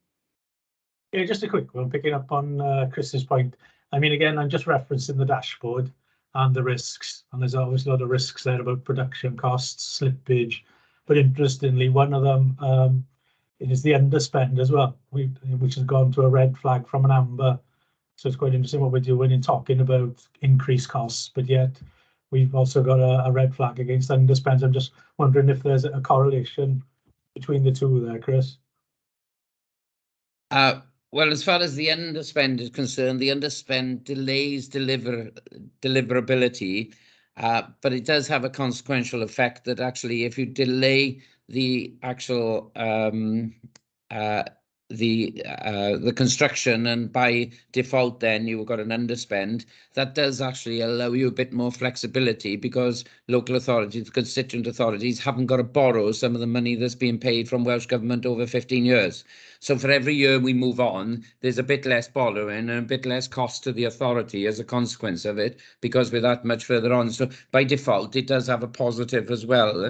Yeah, just a quick one, picking up on Chris's point. I mean, again, I'm just referencing the dashboard and the risks, and there's always a lot of risks there about production costs, slippage, but interestingly, one of them is the underspend as well, which has gone to a red flag from an amber. So it's quite interesting what we're doing in talking about increased costs, but yet we've also got a red flag against underspend. I'm just wondering if there's a correlation between the two there, Chris. Well, as far as the underspend is concerned, the underspend delays deliverability, but it does have a consequential effect that actually, if you delay the actual the construction, and by default then you've got an underspend, that does actually allow you a bit more flexibility, because local authorities, constituent authorities, haven't got to borrow some of the money that's being paid from Welsh Government over 15 years. So for every year we move on, there's a bit less borrowing and a bit less cost to the authority as a consequence of it, because we're that much further on. So by default, it does have a positive as well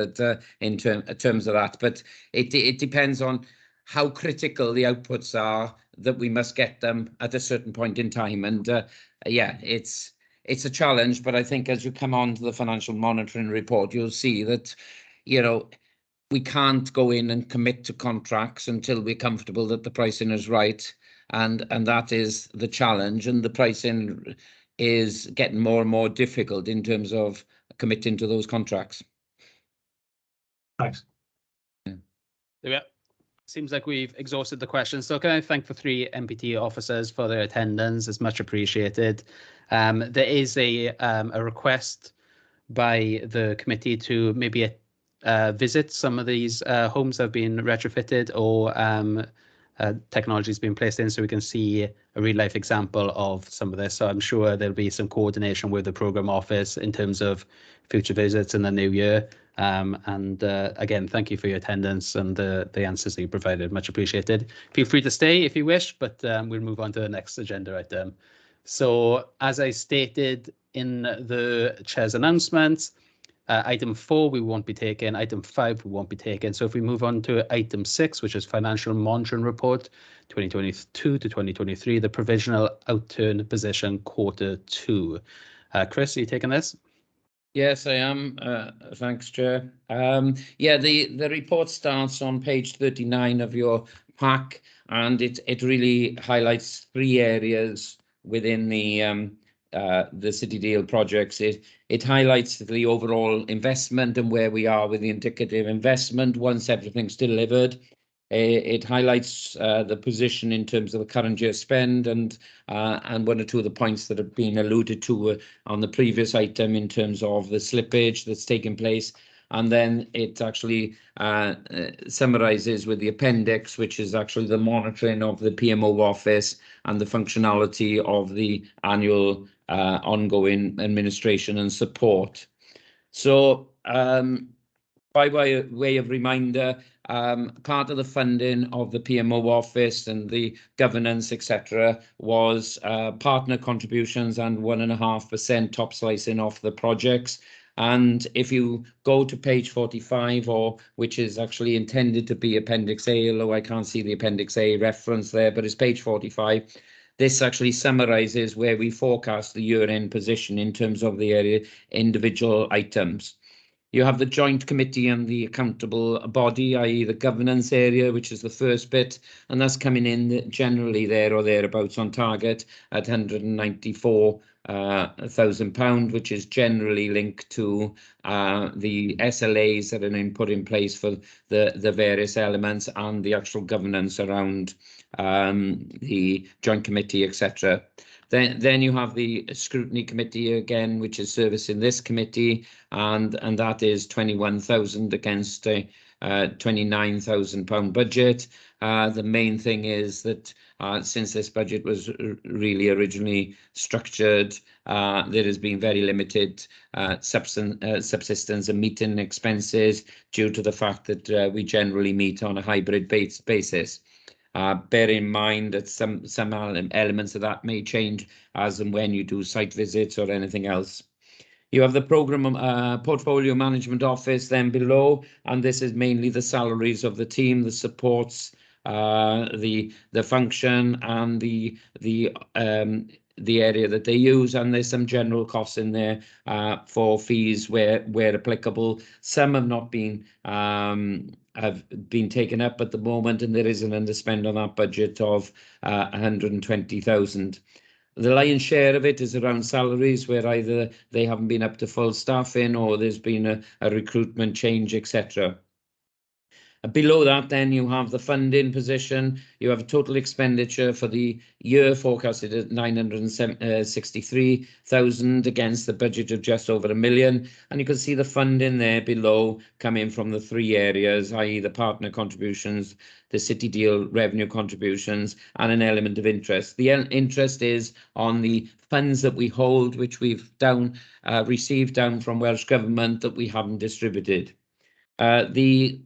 in terms of that. But it depends on how critical the outputs are, that we must get them at a certain point in time. And yeah, it's a challenge, but I think as you come on to the financial monitoring report, you'll see that, we can't go in and commit to contracts until we're comfortable that the pricing is right. And that is the challenge. And the pricing is getting more and more difficult in terms of committing to those contracts. Thanks. Yeah. There we are. Seems like we've exhausted the questions. So can I thank the 3 MPT officers for their attendance? It's much appreciated. There is a request by the committee to maybe visit some of these homes that have been retrofitted or technology has been placed in, so we can see a real life example of some of this. So I'm sure there'll be some coordination with the programme office in terms of future visits in the new year. Again, thank you for your attendance and the answers that you provided. Much appreciated. Feel free to stay if you wish, but we'll move on to the next agenda item. So as I stated in the chair's announcements, item 4 we won't be taking, item 5 we won't be taking. So if we move on to item 6, which is financial monitoring report 2022 to 2023, the provisional outturn position Q2. Chris, are you taking this? Yes, I am. Thanks, Chair. Yeah, the report starts on page 39 of your pack, and it really highlights 3 areas within the City Deal projects. It highlights the overall investment and where we are with the indicative investment once everything's delivered. It highlights the position in terms of the current year spend and 1 or 2 of the points that have been alluded to on the previous item in terms of the slippage that's taken place. And then it actually summarises with the appendix, which is actually the monitoring of the PMO office and the functionality of the annual ongoing administration and support. So by way of reminder, part of the funding of the PMO office and the governance, etc., was partner contributions and 1.5% top slicing off the projects. And if you go to page 45, which is actually intended to be Appendix A, although I can't see the Appendix A reference there, but it's page 45, This actually summarises where we forecast the year-end position in terms of the individual items. You have the joint committee and the accountable body, i.e. the governance area, which is the first bit, and that's coming in generally there or thereabouts on target at £194,000, which is generally linked to the SLAs that have been put in place for the various elements and the actual governance around the joint committee, etc. Then you have the scrutiny committee again, which is servicing this committee, and that is 21,000 against a £29,000 budget. The main thing is that since this budget was really originally structured, there has been very limited subsistence and meeting expenses due to the fact that we generally meet on a hybrid basis. Bear in mind that some elements of that may change as and when you do site visits or anything else. You have the Programme Portfolio Management Office then below, and this is mainly the salaries of the team, the supports, the function, and the area that they use, and there's some general costs in there for fees where applicable. Some have not been taken up at the moment, and there is an underspend on that budget of 120,000. The lion's share of it is around salaries, where either they haven't been up to full staffing or there's been a recruitment change, etc. Below that, then you have the funding position. You have a total expenditure for the year forecasted at 963,000 against the budget of just over £1 million. And you can see the funding there below coming from the three areas, i.e. the partner contributions, the city deal revenue contributions, and an element of interest. The interest is on the funds that we hold, which we've received down from Welsh Government that we haven't distributed. The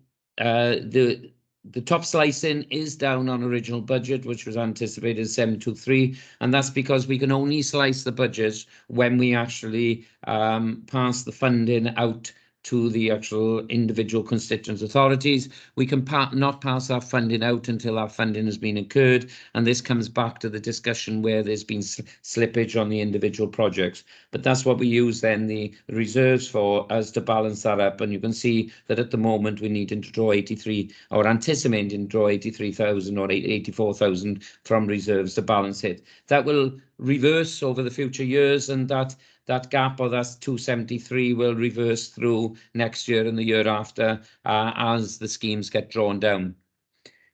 top slicing is down on original budget, which was anticipated 723, and that's because we can only slice the budgets when we actually pass the funding out to the actual individual constituent authorities. We can not pass our funding out until our funding has been incurred, and this comes back to the discussion where there's been slippage on the individual projects. But that's what we use then the reserves for, as to balance that up. And you can see that at the moment we need to draw 83, or anticipating to draw 83,000 or 84,000 from reserves to balance it. That will reverse over the future years, and that gap, or that 273, will reverse through next year and the year after as the schemes get drawn down.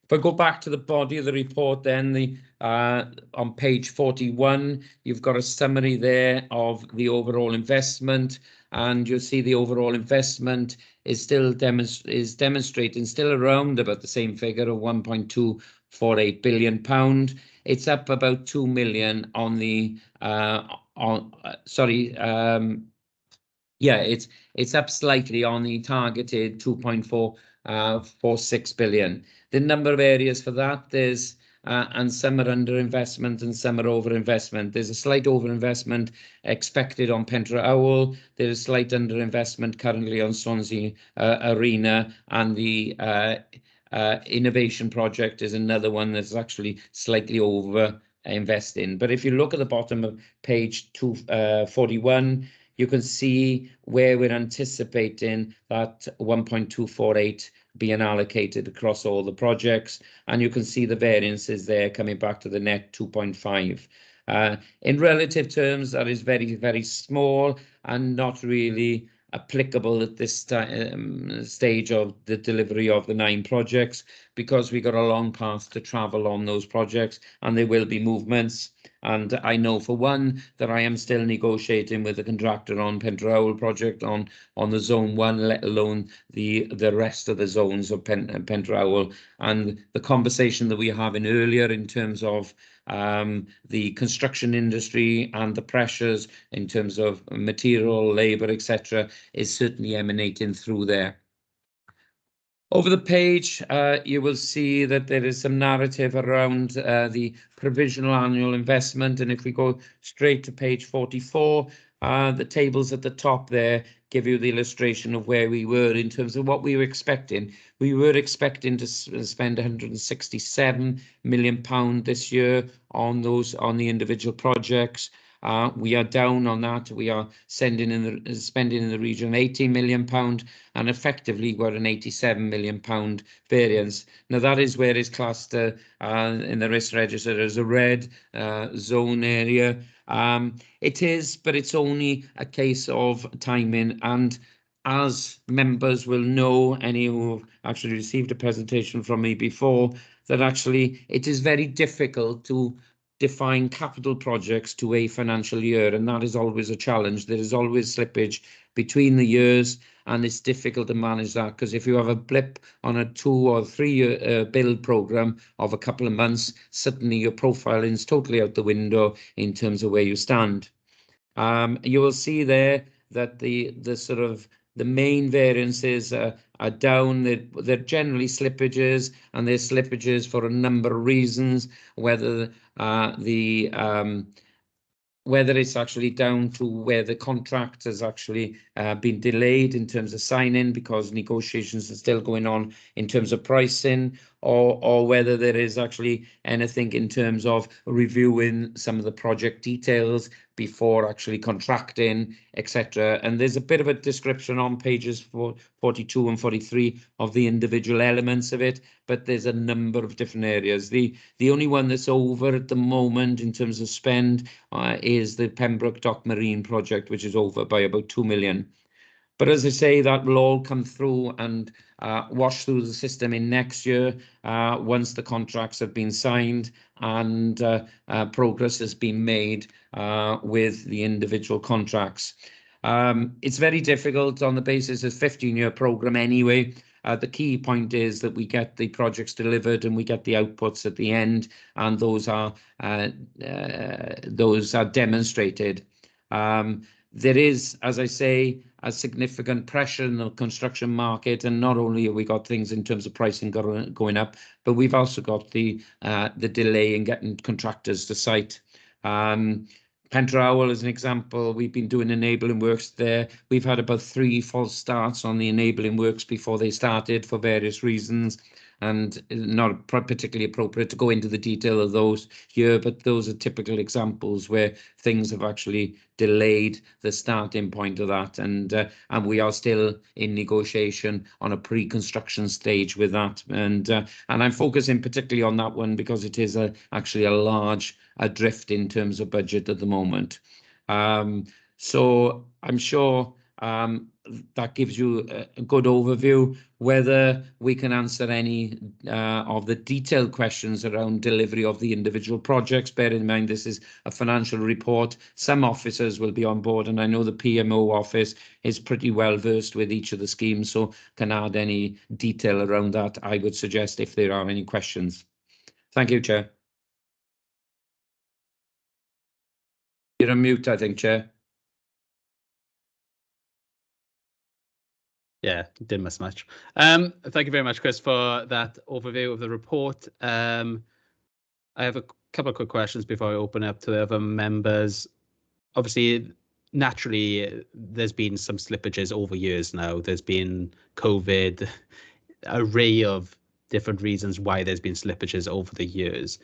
If I go back to the body of the report, then on page 41, you've got a summary there of the overall investment, and you'll see the overall investment is still demonstrating still around about the same figure of £1.248 billion. It's up about 2 million on the it's up slightly on the targeted 2.46 billion. The number of areas for that, there's and some are under investment and some are over investment. There's a slight over investment expected on Pentre Owl. There's a slight under investment currently on Swansea Arena, and the innovation project is another one that's actually slightly over investing. But if you look at the bottom of page 241, you can see where we're anticipating that 1.248 being allocated across all the projects, and you can see the variances there coming back to the net 2.5. In relative terms, that is very, very small and not really applicable at this stage of the delivery of the 9 projects, because we got a long path to travel on those projects, and there will be movements. And I know for one that I am still negotiating with the contractor on Pentre Owl project on the zone 1, let alone the rest of the zones of Pentre Owl. And the conversation that we were having earlier in terms of the construction industry and the pressures in terms of material, labour, etc., is certainly emanating through there. Over the page, you will see that there is some narrative around the provisional annual investment. And if we go straight to page 44, The tables at the top there give you the illustration of where we were in terms of what we were expecting. We were expecting to spend £167 million this year on the individual projects. We are down on that. We are spending in the region of £80 million, and effectively we're an £87 million variance. Now that is where it's classed in the risk register as a red zone area. It is, but it's only a case of timing. And as members will know, any who actually received a presentation from me before, that actually it is very difficult to define capital projects to a financial year, and that is always a challenge. There is always slippage between the years, and it's difficult to manage that, because if you have a blip on a 2 or 3 year build program of a couple of months, suddenly your profiling is totally out the window in terms of where you stand. You will see there that the main variances are down. They're generally slippages, and they're slippages for a number of reasons, whether whether it's actually down to where the contract has actually been delayed in terms of signing because negotiations are still going on in terms of pricing, or whether there is actually anything in terms of reviewing some of the project details before actually contracting, etc. And there's a bit of a description on pages 42 and 43 of the individual elements of it, but there's a number of different areas. The only one that's over at the moment in terms of spend is the Pembroke Dock Marine project, which is over by about 2 million. But as I say, that will all come through and wash through the system in next year once the contracts have been signed and progress has been made with the individual contracts. It's very difficult on the basis of 15-year programme anyway. The key point is that we get the projects delivered and we get the outputs at the end, and those are demonstrated. There is, as I say, a significant pressure in the construction market, and not only have we got things in terms of pricing going up, but we've also got the delay in getting contractors to site. Pentrowell, as an example, we've been doing enabling works there. We've had about 3 false starts on the enabling works before they started for various reasons, and not particularly appropriate to go into the detail of those here, but those are typical examples where things have actually delayed the starting point of that, and we are still in negotiation on a pre-construction stage with that, and I'm focusing particularly on that one because it is actually a large drift in terms of budget at the moment. So I'm sure that gives you a good overview. Whether we can answer any of the detailed questions around delivery of the individual projects, bear in mind this is a financial report. Some officers will be on board, and I know the PMO office is pretty well versed with each of the schemes, so can add any detail around that, I would suggest, if there are any questions. Thank you, Chair. You're on mute, I think, Chair. Yeah, didn't miss much. Thank you very much, Chris, for that overview of the report. I have a couple of quick questions before I open up to the other members. Obviously, naturally, there's been some slippages over years now. There's been COVID, an array of different reasons why there's been slippages over the years.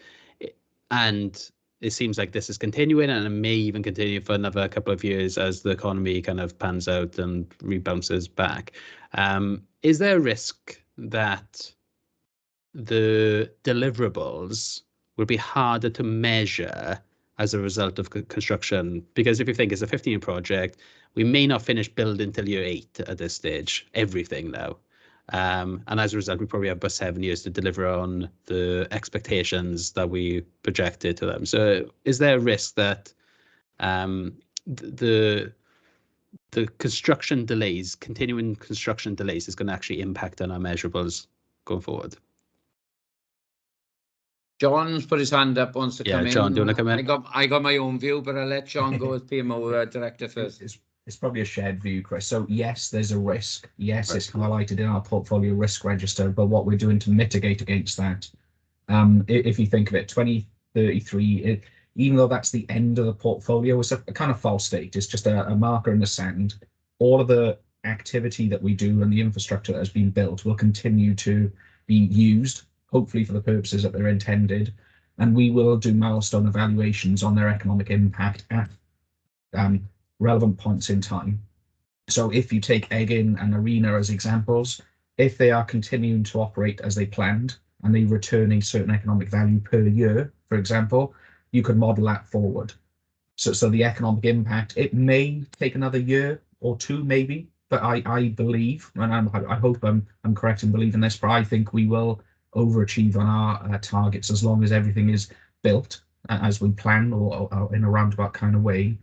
And it seems like this is continuing, and it may even continue for another couple of years as the economy kind of pans out and rebounces back. Is there a risk that the deliverables will be harder to measure as a result of construction? Because if you think it's a 15-year project, we may not finish building until year 8 at this stage, everything now. And as a result, we probably have about 7 years to deliver on the expectations that we projected to them. So is there a risk that the construction delays, continuing construction delays, is going to actually impact on our measurables going forward? John's put his hand up, wants to come in. John, do you want to come in? I got my own view, but I'll let John go as PMO director first. It's probably a shared view, Chris. So yes, there's a risk. Yes, it's highlighted in our portfolio risk register, but what we're doing to mitigate against that, if you think of it, 2033, even though that's the end of the portfolio, it's a kind of false state. It's just a marker in the sand. All of the activity that we do and the infrastructure that has been built will continue to be used, hopefully for the purposes that they're intended. And we will do milestone evaluations on their economic impact at relevant points in time. So if you take Eggin and Arena as examples, if they are continuing to operate as they planned and they return a certain economic value per year, for example, you could model that forward. So the economic impact, it may take another year or two maybe, but I believe, and I hope I'm correct in believing this, but I think we will overachieve on our targets as long as everything is built as we plan or in a roundabout kind of way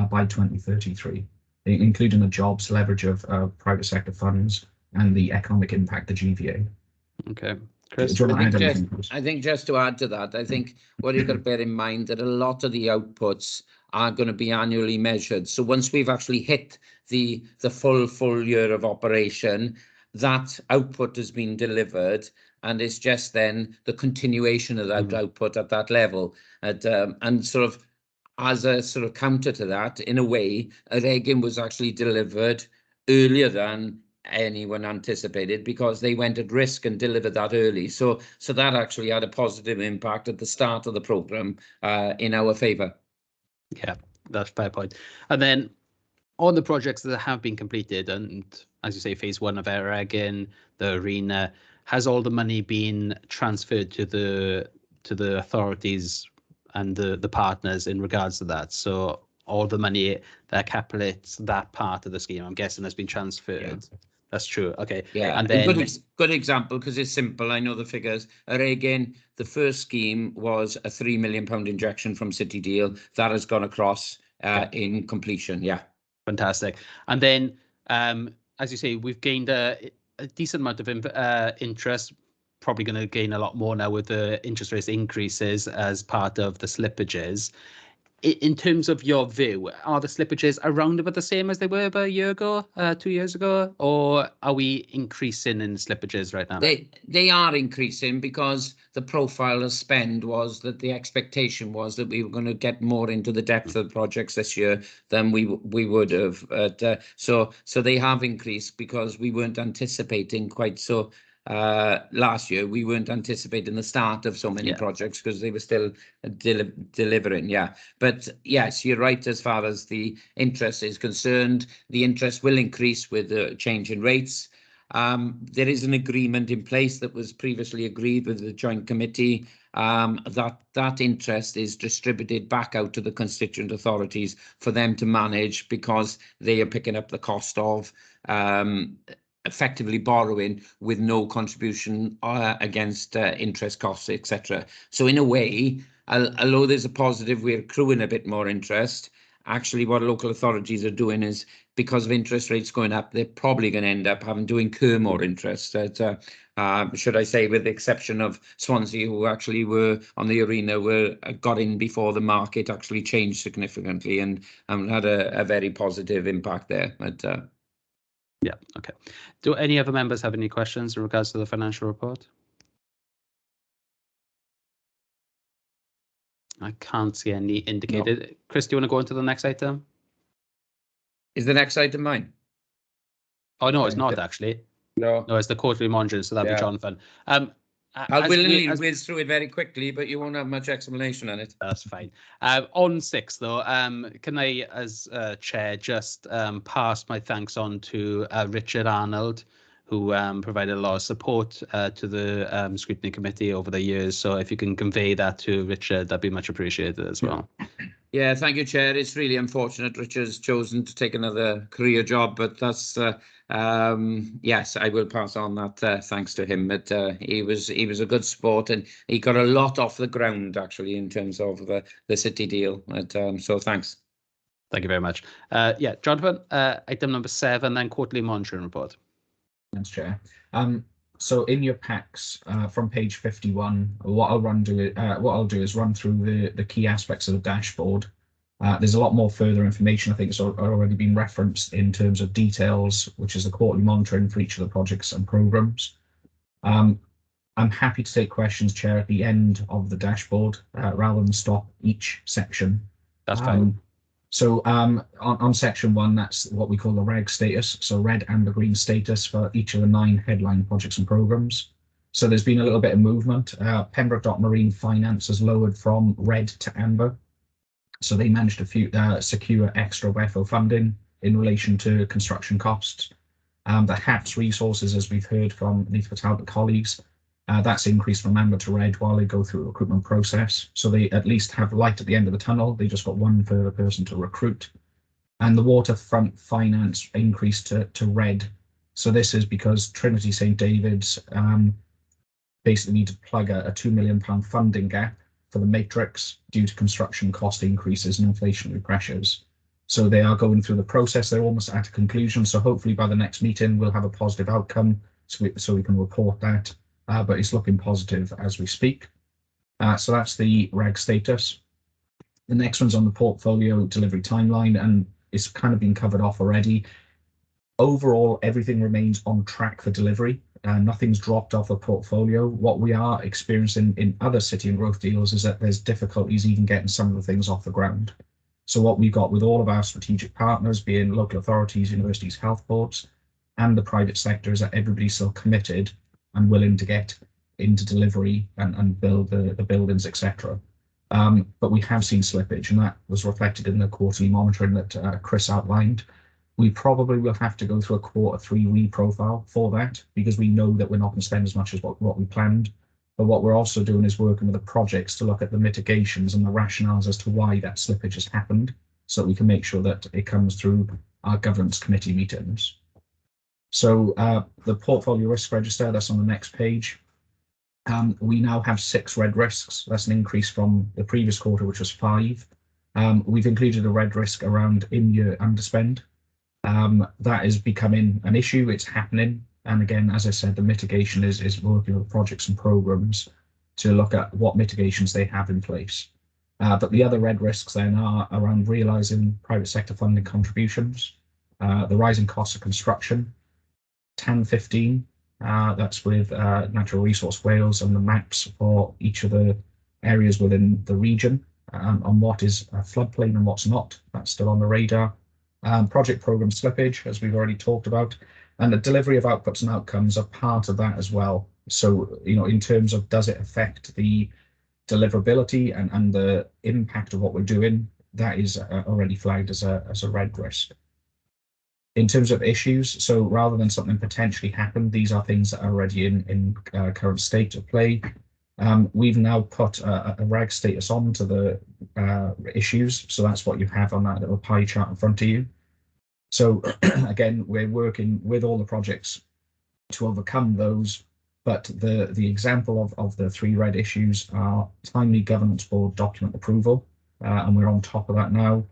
by 2033, including the jobs, leverage of private sector funds, and the economic impact, the GVA. Okay. Chris? I think just to add to that, I think what you've got to bear in mind that a lot of the outputs are going to be annually measured. So once we've actually hit the full year of operation, that output has been delivered, and it's just then the continuation of that output at that level. And sort of as a sort of counter to that, in a way, Eggin was actually delivered earlier than anyone anticipated because they went at risk and delivered that early. So that actually had a positive impact at the start of the programme in our favour. Yeah, that's a fair point. And then on the projects that have been completed, and as you say, phase 1 of Eggin, the Arena, has all the money been transferred to the authorities and the partners in regards to that? So all the money that capitulates that part of the scheme, I'm guessing, has been transferred. Yeah. That's true. Okay. Yeah, and then good example because it's simple. I know the figures. Again, the first scheme was a £3 million injection from City Deal that has gone across in completion. Yeah, fantastic. And then, as you say, we've gained a decent amount of interest. Probably going to gain a lot more now with the interest rates increases as part of the slippages. In terms of your view, are the slippages around about the same as they were about a year ago, 2 years ago, or are we increasing in slippages right now? They are increasing because the profile of spend was that the expectation was that we were going to get more into the depth of projects this year than we would have. So they have increased because we weren't anticipating quite so. Last year we weren't anticipating the start of so many projects because they were still delivering. But yes, you're right as far as the interest is concerned. The interest will increase with the change in rates. There is an agreement in place that was previously agreed with the joint committee that interest is distributed back out to the constituent authorities for them to manage because they are picking up the cost of effectively borrowing with no contribution against interest costs, etc. So in a way, although there's a positive, we're accruing a bit more interest. Actually, what local authorities are doing is, because of interest rates going up, they're probably going to end up having to incur more interest. Should I say, with the exception of Swansea, who actually were on the Arena, got in before the market actually changed significantly and had a very positive impact there. But yeah, okay. Do any other members have any questions in regards to the financial report? I can't see any indicated. No. Chris, do you want to go on to the next item? Is the next item mine? Oh, no, it's not actually. No, it's the quarterly monitoring, so that'll be Jonathan. I'll willingly whiz through it very quickly, but you won't have much explanation on it. That's fine. On 6, though, can I, as chair, just pass my thanks on to Richard Arnold, who provided a lot of support to the Scrutiny Committee over the years. So if you can convey that to Richard, that'd be much appreciated as well. Yeah, thank you, Chair. It's really unfortunate Richard's chosen to take another career job, but that's yes, I will pass on that thanks to him. But he was a good sport, and he got a lot off the ground actually in terms of the City Deal. So thanks. Thank you very much. Yeah, Jonathan, item number 7, then quarterly monitoring report. Thanks, Chair. So in your packs from page 51, what I'll do is run through the key aspects of the dashboard. There's a lot more further information. I think it's already been referenced in terms of details, which is the quarterly monitoring for each of the projects and programs. And I'm happy to take questions, Chair, at the end of the dashboard rather than stop each section. That's fine. So on section 1, that's what we call the REG status, so red, amber, green status for each of the 9 headline projects and programmes. So there's been a little bit of movement. Pembroke Dock Marine Finance has lowered from red to amber. So they managed to secure extra WEFO funding in relation to construction costs. The HAPS resources, as we've heard from Neath Talbot colleagues, that's increased from amber to red while they go through a recruitment process. So they at least have light at the end of the tunnel. They just got one further person to recruit. And the waterfront finance increased to red. So this is because Trinity St David's basically need to plug a £2 million funding gap for the matrix due to construction cost increases and inflationary pressures. So they are going through the process. They're almost at a conclusion. So hopefully by the next meeting, we'll have a positive outcome so we can report that. But it's looking positive as we speak. So that's the REG status. The next one's on the portfolio delivery timeline, and it's kind of been covered off already. Overall, everything remains on track for delivery. Nothing's dropped off the portfolio. What we are experiencing in other city and growth deals is that there's difficulties even getting some of the things off the ground. So what we've got with all of our strategic partners, being local authorities, universities, health boards, and the private sector, is that everybody's still committed and willing to get into delivery and build the buildings, etc. But we have seen slippage, and that was reflected in the quarterly monitoring that Chris outlined. We probably will have to go through a Q3 reprofile for that, because we know that we're not going to spend as much as what we planned. But what we're also doing is working with the projects to look at the mitigations and the rationales as to why that slippage has happened, so that we can make sure that it comes through our governance committee meetings. So the portfolio risk register, that's on the next page. We now have 6 red risks. That's an increase from the previous quarter, which was 5. We've included a red risk around in-year underspend. That is becoming an issue. It's happening. And again, as I said, the mitigation is working with projects and programs to look at what mitigations they have in place. But the other red risks then are around realising private sector funding contributions, the rising costs of construction, TAN 15, that's with Natural Resource Wales, and the maps for each of the areas within the region on what is a floodplain and what's not. That's still on the radar. Project programme slippage, as we've already talked about, and the delivery of outputs and outcomes are part of that as well. So, you know, in terms of does it affect the deliverability and the impact of what we're doing, that is already flagged as a red risk. In terms of issues, so rather than something potentially happen, these are things that are already in current state of play. We've now put a REG status onto the issues, so that's what you have on that little pie chart in front of you. So again, we're working with all the projects to overcome those, but the example of the 3 red issues are timely governance board document approval, and we're on top of that now.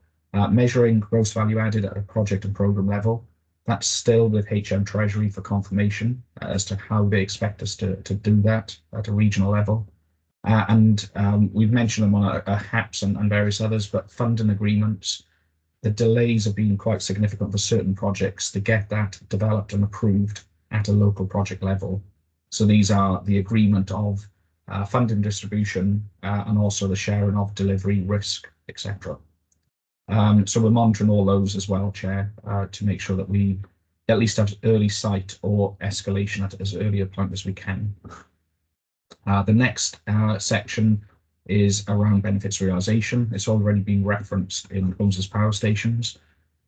Measuring gross value added at a project and programme level, that's still with HM Treasury for confirmation as to how they expect us to do that at a regional level. And we've mentioned them on a HAPS and various others, but funding agreements, the delays have been quite significant for certain projects to get that developed and approved at a local project level. So these are the agreement of funding distribution and also the sharing of delivery risk, etc. So we're monitoring all those as well, Chair, to make sure that we at least have early sight or escalation at as early a point as we can. The next section is around benefits realisation. It's already been referenced in homes as power stations.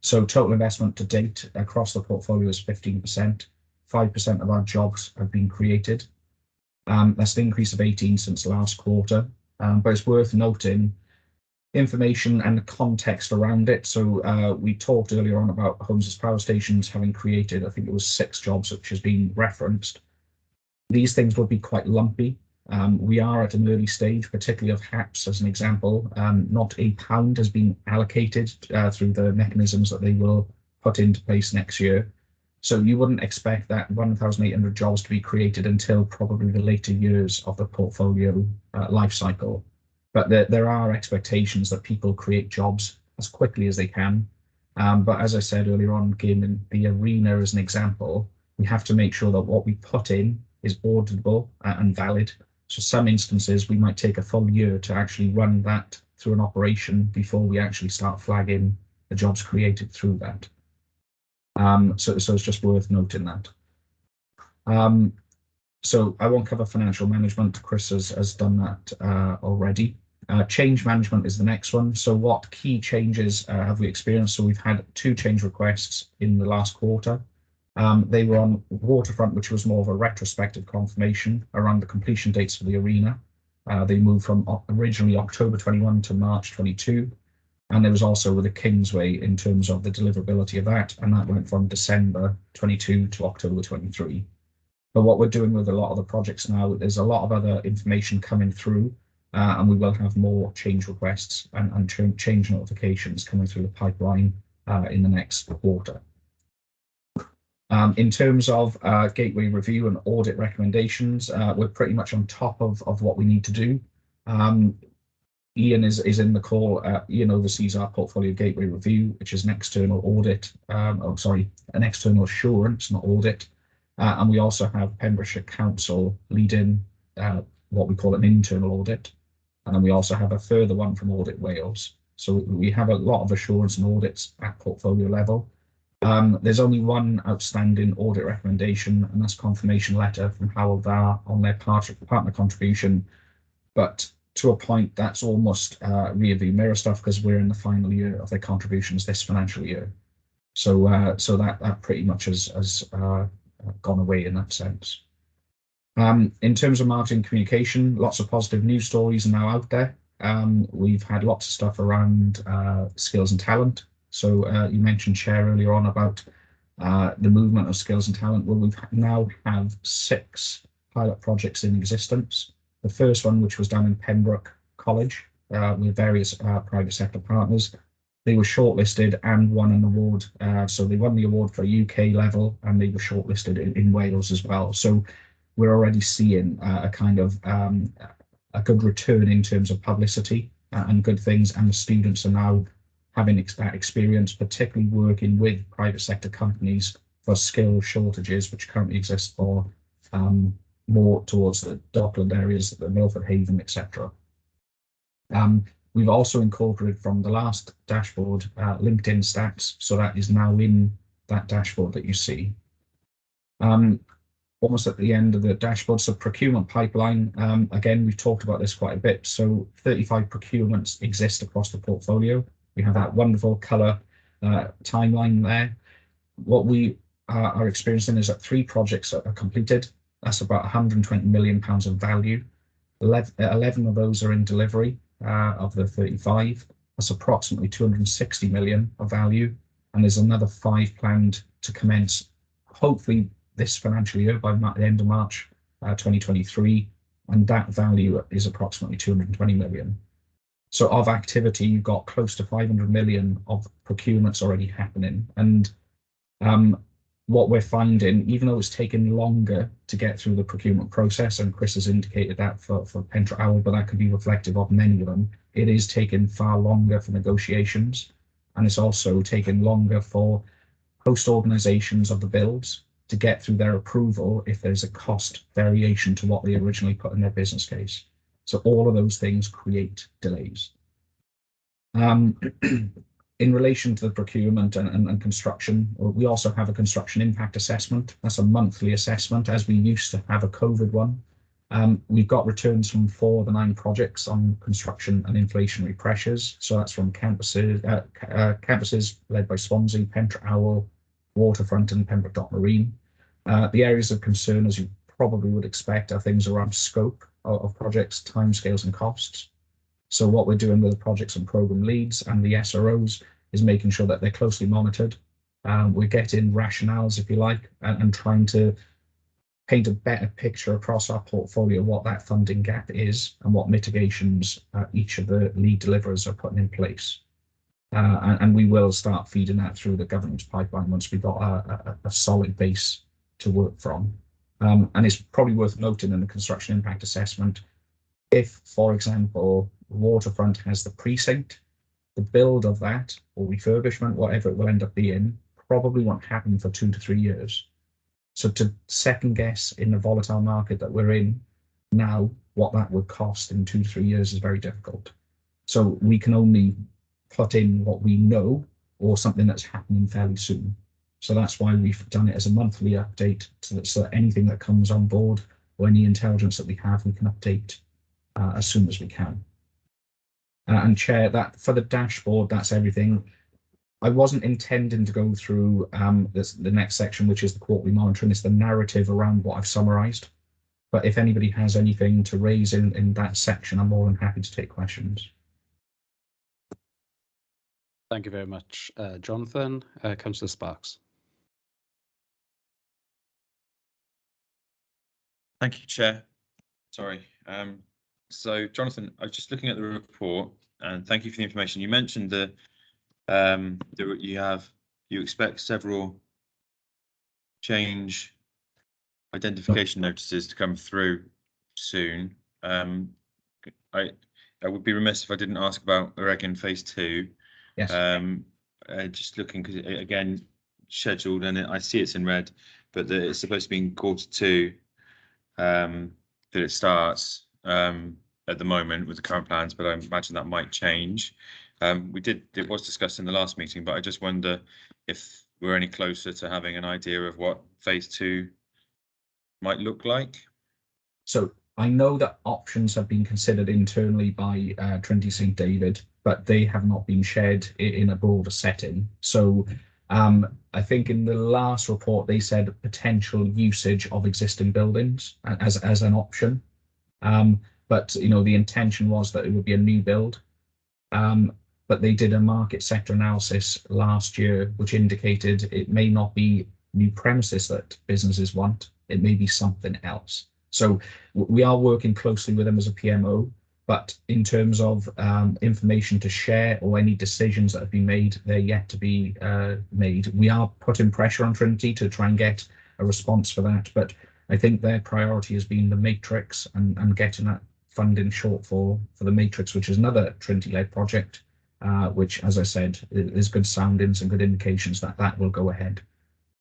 So total investment to date across the portfolio is 15%. 5% of our jobs have been created. That's an increase of 18 since last quarter. But it's worth noting information and the context around it. So we talked earlier on about homes as power stations having created, I think it was 6 jobs, which has been referenced. These things will be quite lumpy. We are at an early stage, particularly of HAPS as an example. Not a pound has been allocated through the mechanisms that they will put into place next year. So you wouldn't expect that 1,800 jobs to be created until probably the later years of the portfolio life cycle. But there are expectations that people create jobs as quickly as they can. But as I said earlier on, given the arena as an example, we have to make sure that what we put in is auditable and valid. So some instances we might take a full year to actually run that through an operation before we actually start flagging the jobs created through that. So it's just worth noting that. So I won't cover financial management. Chris has done that already. Change management is the next one. So what key changes have we experienced? So we've had 2 change requests in the last quarter. They were on waterfront, which was more of a retrospective confirmation around the completion dates for the arena. They moved from originally October 21 to March 22. And there was also with the Kingsway in terms of the deliverability of that, and that went from December 22 to October 23. But what we're doing with a lot of the projects now, there's a lot of other information coming through, and we will have more change requests and change notifications coming through the pipeline in the next quarter. In terms of gateway review and audit recommendations, we're pretty much on top of what we need to do. Ian is in the call. Ian oversees our portfolio gateway review, which is an external audit, an external assurance, not audit. And we also have Pembrokeshire Council leading what we call an internal audit. And then we also have a further one from Audit Wales. So we have a lot of assurance and audits at portfolio level. There's only one outstanding audit recommendation, and that's confirmation letter from Howell Var on their partner contribution. But to a point, that's almost rear view mirror stuff because we're in the final year of their contributions this financial year. So that pretty much has gone away in that sense. In terms of marketing communication, lots of positive news stories are now out there. We've had lots of stuff around skills and talent. So you mentioned, Chair, earlier on about the movement of skills and talent. Well, we now have 6 pilot projects in existence. The first one, which was done in Pembroke College with various private sector partners, they were shortlisted and won an award. So they won the award for a UK level, and they were shortlisted in Wales as well. So we're already seeing a kind of a good return in terms of publicity and good things. And the students are now having that experience, particularly working with private sector companies for skill shortages, which currently exist for more towards the Dockland areas, the Milford Haven, etc. We've also incorporated from the last dashboard LinkedIn stats, so that is now in that dashboard that you see. Almost at the end of the dashboard, so procurement pipeline, again, we've talked about this quite a bit. So 35 procurements exist across the portfolio. We have that wonderful colour timeline there. What we are experiencing is that 3 projects are completed. That's about £120 million of value. 11 of those are in delivery of the 35. That's approximately 260 million of value. And there's another 5 planned to commence, hopefully this financial year by the end of March 2023. And that value is approximately 220 million. So of activity, you've got close to 500 million of procurements already happening. And what we're finding, even though it's taken longer to get through the procurement process, and Chris has indicated that for Pentra Owl, but that could be reflective of many of them, it is taking far longer for negotiations. And it's also taken longer for host organisations of the builds to get through their approval if there's a cost variation to what they originally put in their business case. So all of those things create delays. In relation to the procurement and construction, we also have a construction impact assessment. That's a monthly assessment, as we used to have a COVID one. We've got returns from 4 of the 9 projects on construction and inflationary pressures. So that's from campuses led by Swansea, Pentra Owl, Waterfront and Pembroke Dock Marine. The areas of concern, as you probably would expect, are things around scope of projects, timescales and costs. So what we're doing with the projects and program leads and the SROs is making sure that they're closely monitored. We're getting rationales, if you like, and trying to paint a better picture across our portfolio what that funding gap is and what mitigations each of the lead deliverers are putting in place. And we will start feeding that through the governance pipeline once we've got a solid base to work from. And it's probably worth noting in the construction impact assessment, if, for example, Waterfront has the precinct, the build of that or refurbishment, whatever it will end up being, probably won't happen for 2 to 3 years. So to second guess in the volatile market that we're in now, what that would cost in 2 to 3 years is very difficult. So we can only put in what we know or something that's happening fairly soon. So that's why we've done it as a monthly update, so that anything that comes on board or any intelligence that we have, we can update as soon as we can. And Chair, that for the dashboard, that's everything. I wasn't intending to go through the next section, which is the quarterly monitoring. It's the narrative around what I've summarised. But if anybody has anything to raise in that section, I'm more than happy to take questions. Thank you very much, Jonathan. Councillor Sparks. Thank you, Chair. Sorry. So, Jonathan, I was just looking at the report, and thank you for the information. You mentioned that you expect several change identification notices to come through soon. I would be remiss if I didn't ask about Oregon Phase 2. Yes. Just looking, because again, scheduled, and I see it's in red, but it's supposed to be in Q2 that it starts at the moment with the current plans, but I imagine that might change. It was discussed in the last meeting, but I just wonder if we're any closer to having an idea of what Phase 2 might look like. So I know that options have been considered internally by Trinity St David, but they have not been shared in a broader setting. So I think in the last report, they said potential usage of existing buildings as an option. But, you know, the intention was that it would be a new build. But they did a market sector analysis last year, which indicated it may not be new premises that businesses want. It may be something else. So we are working closely with them as a PMO, but in terms of information to share or any decisions that have been made, they're yet to be made. We are putting pressure on Trinity to try and get a response for that, but I think their priority has been the matrix and getting that funding shortfall for the matrix, which is another Trinity-led project, which, as I said, is good soundings and good indications that that will go ahead.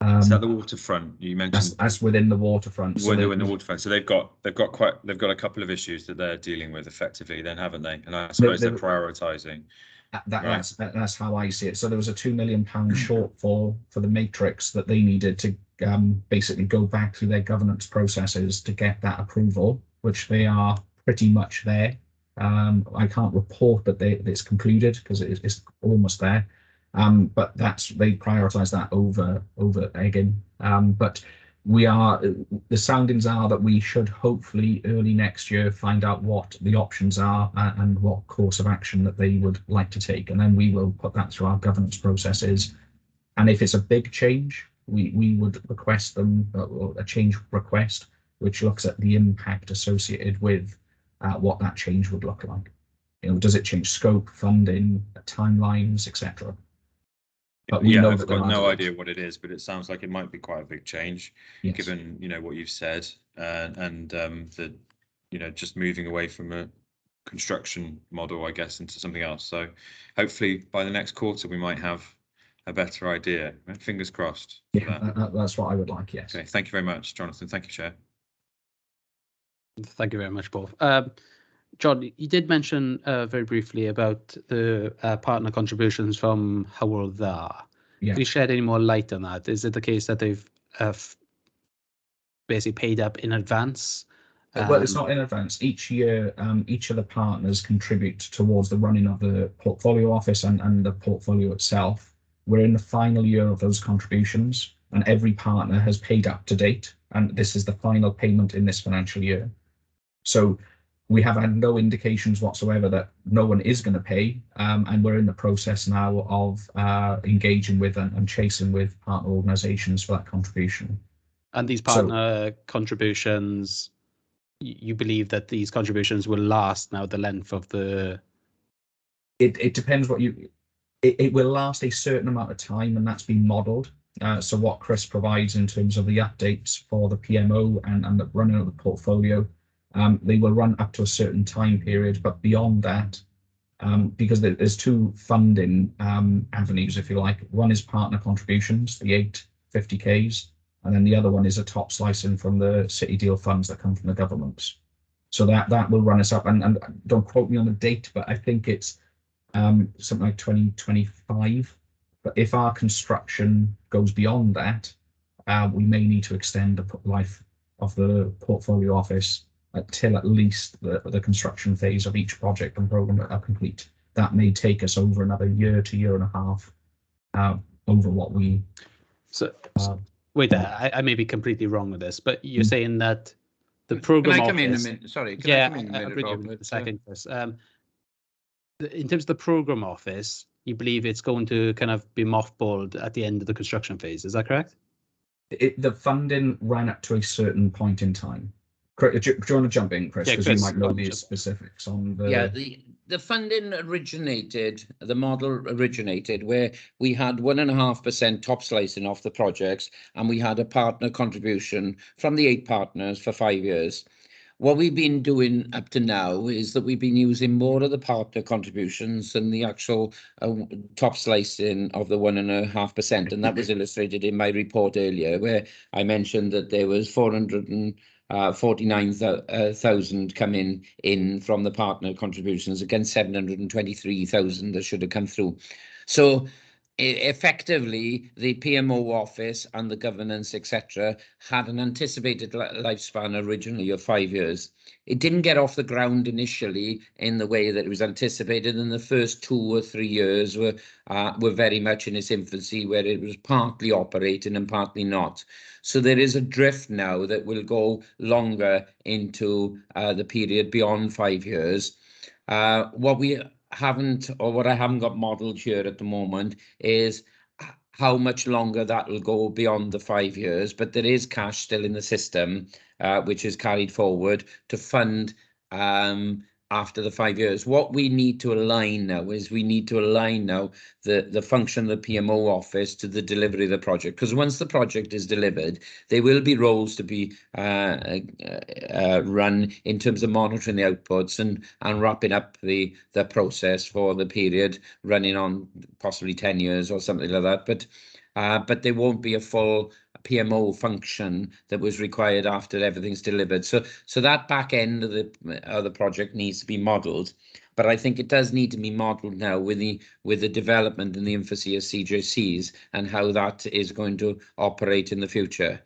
Is that the waterfront you mentioned? That's within the waterfront. So within the waterfront. So they've got a couple of issues that they're dealing with effectively, then, haven't they? And I suppose they're prioritising. That's how I see it. So there was a £2 million shortfall for the matrix that they needed to basically go back through their governance processes to get that approval, which they are pretty much there. I can't report that it's concluded because it's almost there. But they prioritise that over egging. But the soundings are that we should hopefully early next year find out what the options are and what course of action that they would like to take, and then we will put that through our governance processes. And if it's a big change, we would request them a change request, which looks at the impact associated with what that change would look like. You know, does it change scope, funding, timelines, etc.? But yeah, I've got no idea what it is, but it sounds like it might be quite a big change, yes, given, you know, what you've said, and the, you know, just moving away from a construction model, I guess, into something else. So hopefully by the next quarter we might have a better idea. Fingers crossed. Yeah, that's what I would like. Yes. Okay. Thank you very much, Jonathan. Thank you, Chair. Thank you very much, both. John, you did mention very briefly about the partner contributions from Hywel Dda. Yeah. Can you shed any more light on that? Is it the case that they've basically paid up in advance? Well, it's not in advance. Each year, each of the partners contribute towards the running of the portfolio office and the portfolio itself. We're in the final year of those contributions, and every partner has paid up to date, and this is the final payment in this financial year. So we have had no indications whatsoever that no one is going to pay, and we're in the process now of engaging with and chasing with partner organisations for that contribution. And these partner contributions, you believe that these contributions will last now the length of the... It depends what it will last a certain amount of time, and that's been modelled. So what Chris provides in terms of the updates for the PMO and the running of the portfolio, they will run up to a certain time period, but beyond that, because there's two funding avenues, if you like. One is partner contributions, the 850Ks, and then the other one is a top slicing from the city deal funds that come from the government. So that will run us up, and don't quote me on the date, but I think it's something like 2025. But if our construction goes beyond that, we may need to extend the life of the portfolio office until at least the construction phase of each project and program are complete. That may take us over another year to year and a half over what we. So wait, I may be completely wrong with this, but you're saying that the program Can I come office. in a minute? Sorry, Yeah, I come in a minute, I'll bring you in Robert? a second, Chris. In terms of the program office, you believe it's going to kind of be mothballed at the end of the construction phase. Is that correct? The funding ran up to a certain point in time. Do you want to jump in, Chris? Yeah, Because Chris, you might know go on, the jump in. specifics on the. Yeah, the funding originated, the model originated where we had 1.5% top slicing off the projects, and we had a partner contribution from the 8 partners for 5 years. What we've been doing up to now is that we've been using more of the partner contributions than the actual top slicing of the 1.5%. And that was illustrated in my report earlier, where I mentioned that there was 449,000 coming in from the partner contributions against 723,000 that should have come through. So effectively, the PMO office and the governance, etc., had an anticipated lifespan originally of 5 years. It didn't get off the ground initially in the way that it was anticipated, and the first 2 or 3 years were very much in its infancy, where it was partly operating and partly not. So there is a drift now that will go longer into the period beyond 5 years. What we haven't, or what I haven't got modelled here at the moment, is how much longer that will go beyond the 5 years, but there is cash still in the system, which is carried forward to fund after the 5 years. What we need to align now is we need to align now the function of the PMO office to the delivery of the project, because once the project is delivered, there will be roles to be run in terms of monitoring the outputs and wrapping up the process for the period running on possibly 10 years or something like that. But there won't be a full PMO function that was required after everything's delivered. So that back end of the project needs to be modelled. But I think it does need to be modelled now with the development and the infancy of CJCs and how that is going to operate in the future.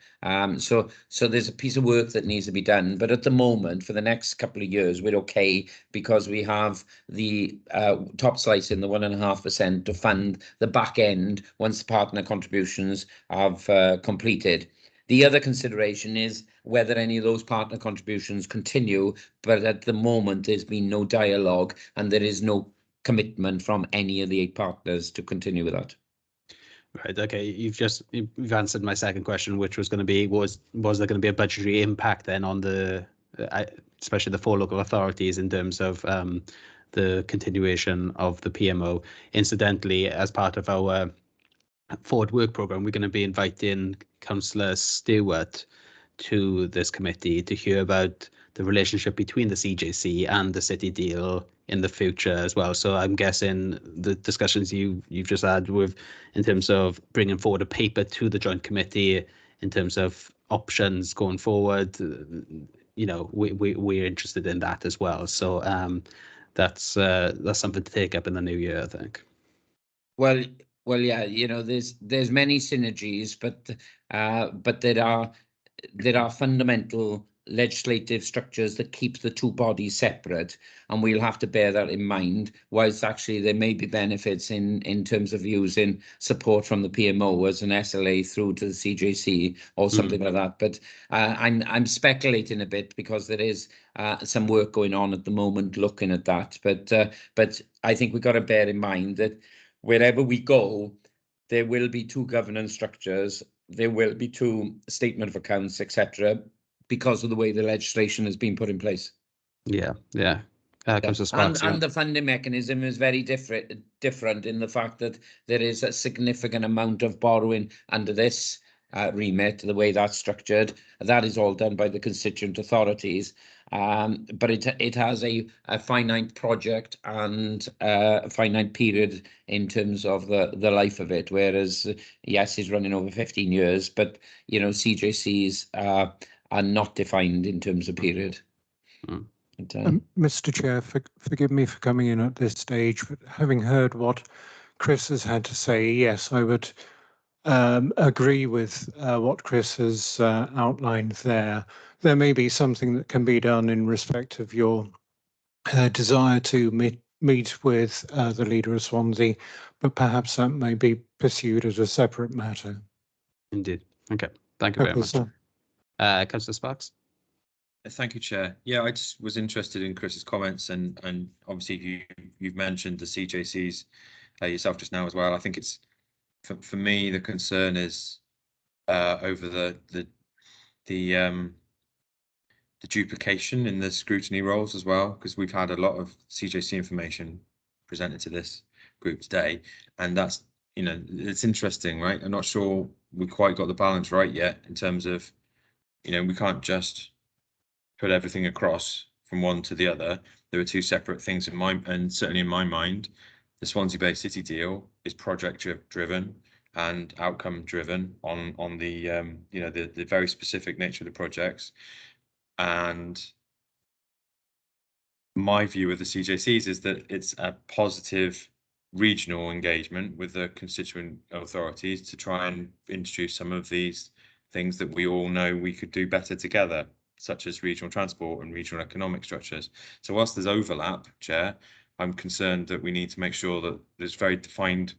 So there's a piece of work that needs to be done. But at the moment, for the next couple of years, we're okay because we have the top slice in the 1.5% to fund the back end once the partner contributions have completed. The other consideration is whether any of those partner contributions continue, but at the moment there's been no dialogue and there is no commitment from any of the 8 partners to continue with that. Right. Okay. You've answered my second question, which was going to be was there going to be a budgetary impact then on the especially the 4 local authorities in terms of the continuation of the PMO. Incidentally, as part of our forward work programme, we're going to be inviting Councillor Stewart to this committee to hear about the relationship between the CJC and the city deal in the future as well. So I'm guessing the discussions you've just had with in terms of bringing forward a paper to the joint committee in terms of options going forward, you know, we're interested in that as well. So that's something to take up in the new year, I think. Well, yeah, you know, there's many synergies, but there are fundamental legislative structures that keep the 2 bodies separate, and we'll have to bear that in mind. Whilst actually there may be benefits in terms of using support from the PMO as an SLA through to the CJC or something like that. But I'm speculating a bit because there is some work going on at the moment looking at that. But I think we've got to bear in mind that wherever we go, there will be 2 governance structures, there will be 2 statement of accounts, etc., because of the way the legislation has been put in place. Yeah. And the funding mechanism is very different in the fact that there is a significant amount of borrowing under this remit, the way that's structured. That is all done by the constituent authorities. but it has a finite project and a finite period in terms of the life of it. Whereas, yes, it's running over 15 years, but you know, CJCs are not defined in terms of period. Mm. Mr. Chair, forgive me for coming in at this stage, but having heard what Chris has had to say, yes, I would agree with what Chris has outlined there. There may be something that can be done in respect of your desire to meet with the leader of Swansea, but perhaps that may be pursued as a separate matter. Indeed. Okay. Thank you very much. Councillor Sparks. Thank you, Chair. Yeah, I just was interested in Chris's comments, and obviously you've mentioned the CJCs yourself just now as well. I think it's for me the concern is over the duplication in the scrutiny roles as well, because we've had a lot of CJC information presented to this group today, and that's, you know, it's interesting, right? I'm not sure we quite got the balance right yet in terms of, you know, we can't just put everything across from one to the other. There are two separate things in my, and certainly in my mind, the Swansea Bay City deal is project driven and outcome driven on the you know, the very specific nature of the projects. And my view of the CJCs is that it's a positive regional engagement with the constituent authorities to try and introduce some of these things that we all know we could do better together, such as regional transport and regional economic structures. So whilst there's overlap, Chair, I'm concerned that we need to make sure that there's very defined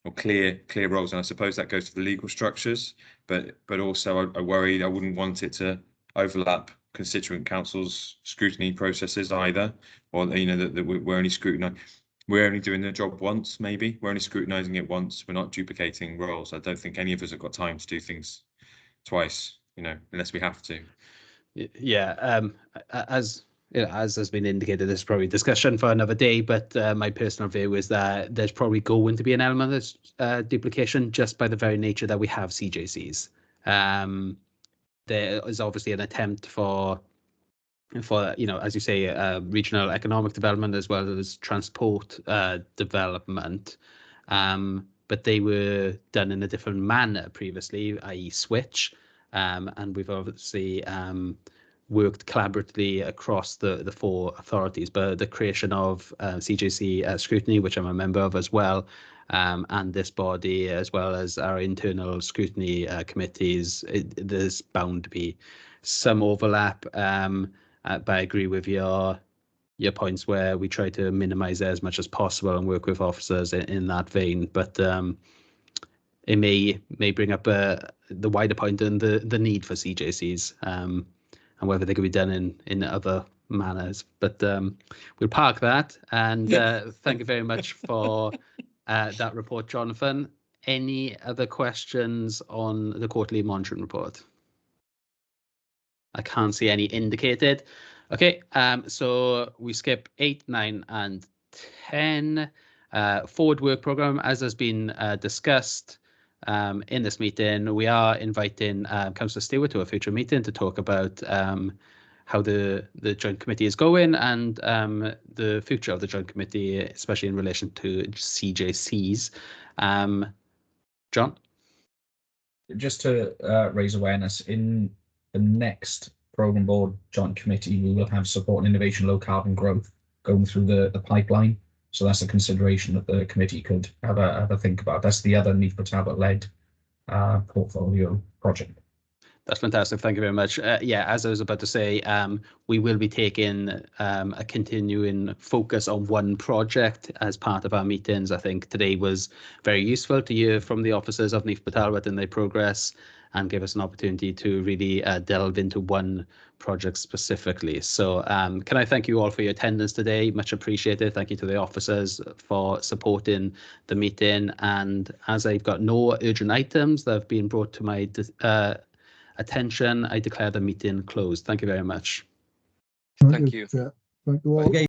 or clear roles, and I suppose that goes to the legal structures, but also I worry I wouldn't want it to overlap constituent councils' scrutiny processes either, or, you know, that we're only scrutinizing. We're only doing the job once, maybe. We're only scrutinising it once. We're not duplicating roles. I don't think any of us have got time to do things twice, you know, unless we have to. Yeah, as you know, as has been indicated, this is probably a discussion for another day, but my personal view is that there's probably going to be an element of duplication just by the very nature that we have CJCs. There is obviously an attempt for you know, as you say, regional economic development as well as transport development, but they were done in a different manner previously, i.e. switch, and we've obviously worked collaboratively across the four authorities. But the creation of CJC Scrutiny, which I'm a member of as well, and this body, as well as our internal scrutiny committees, there's bound to be some overlap. But I agree with your points where we try to minimise it as much as possible and work with officers in that vein. But it may bring up the wider point and the need for CJCs, and whether they could be done in other manners. But we'll park that, and thank you very much for that report, Jonathan. Any other questions on the quarterly monitoring report? I can't see any indicated. Okay, so we skip 8, 9, and 10. Forward work programme, as has been discussed in this meeting, we are inviting Councillor Stewart to a future meeting to talk about how the Joint Committee is going and the future of the Joint Committee, especially in relation to CJCs. John? Just to raise awareness, in the next Programme Board Joint Committee, we will have support and innovation, low carbon growth going through the pipeline. So that's a consideration that the committee could have a think about. That's the other Neath Talbot led portfolio project. That's fantastic. Thank you very much. Yeah, as I was about to say, we will be taking a continuing focus on one project as part of our meetings. I think today was very useful to hear from the officers of Neath Talbot and their progress, and give us an opportunity to really delve into one project specifically. So can I thank you all for your attendance today? Much appreciated. Thank you to the officers for supporting the meeting. And as I've got no urgent items that have been brought to my attention, I declare the meeting closed. Thank you very much. Thank you. Thank you all.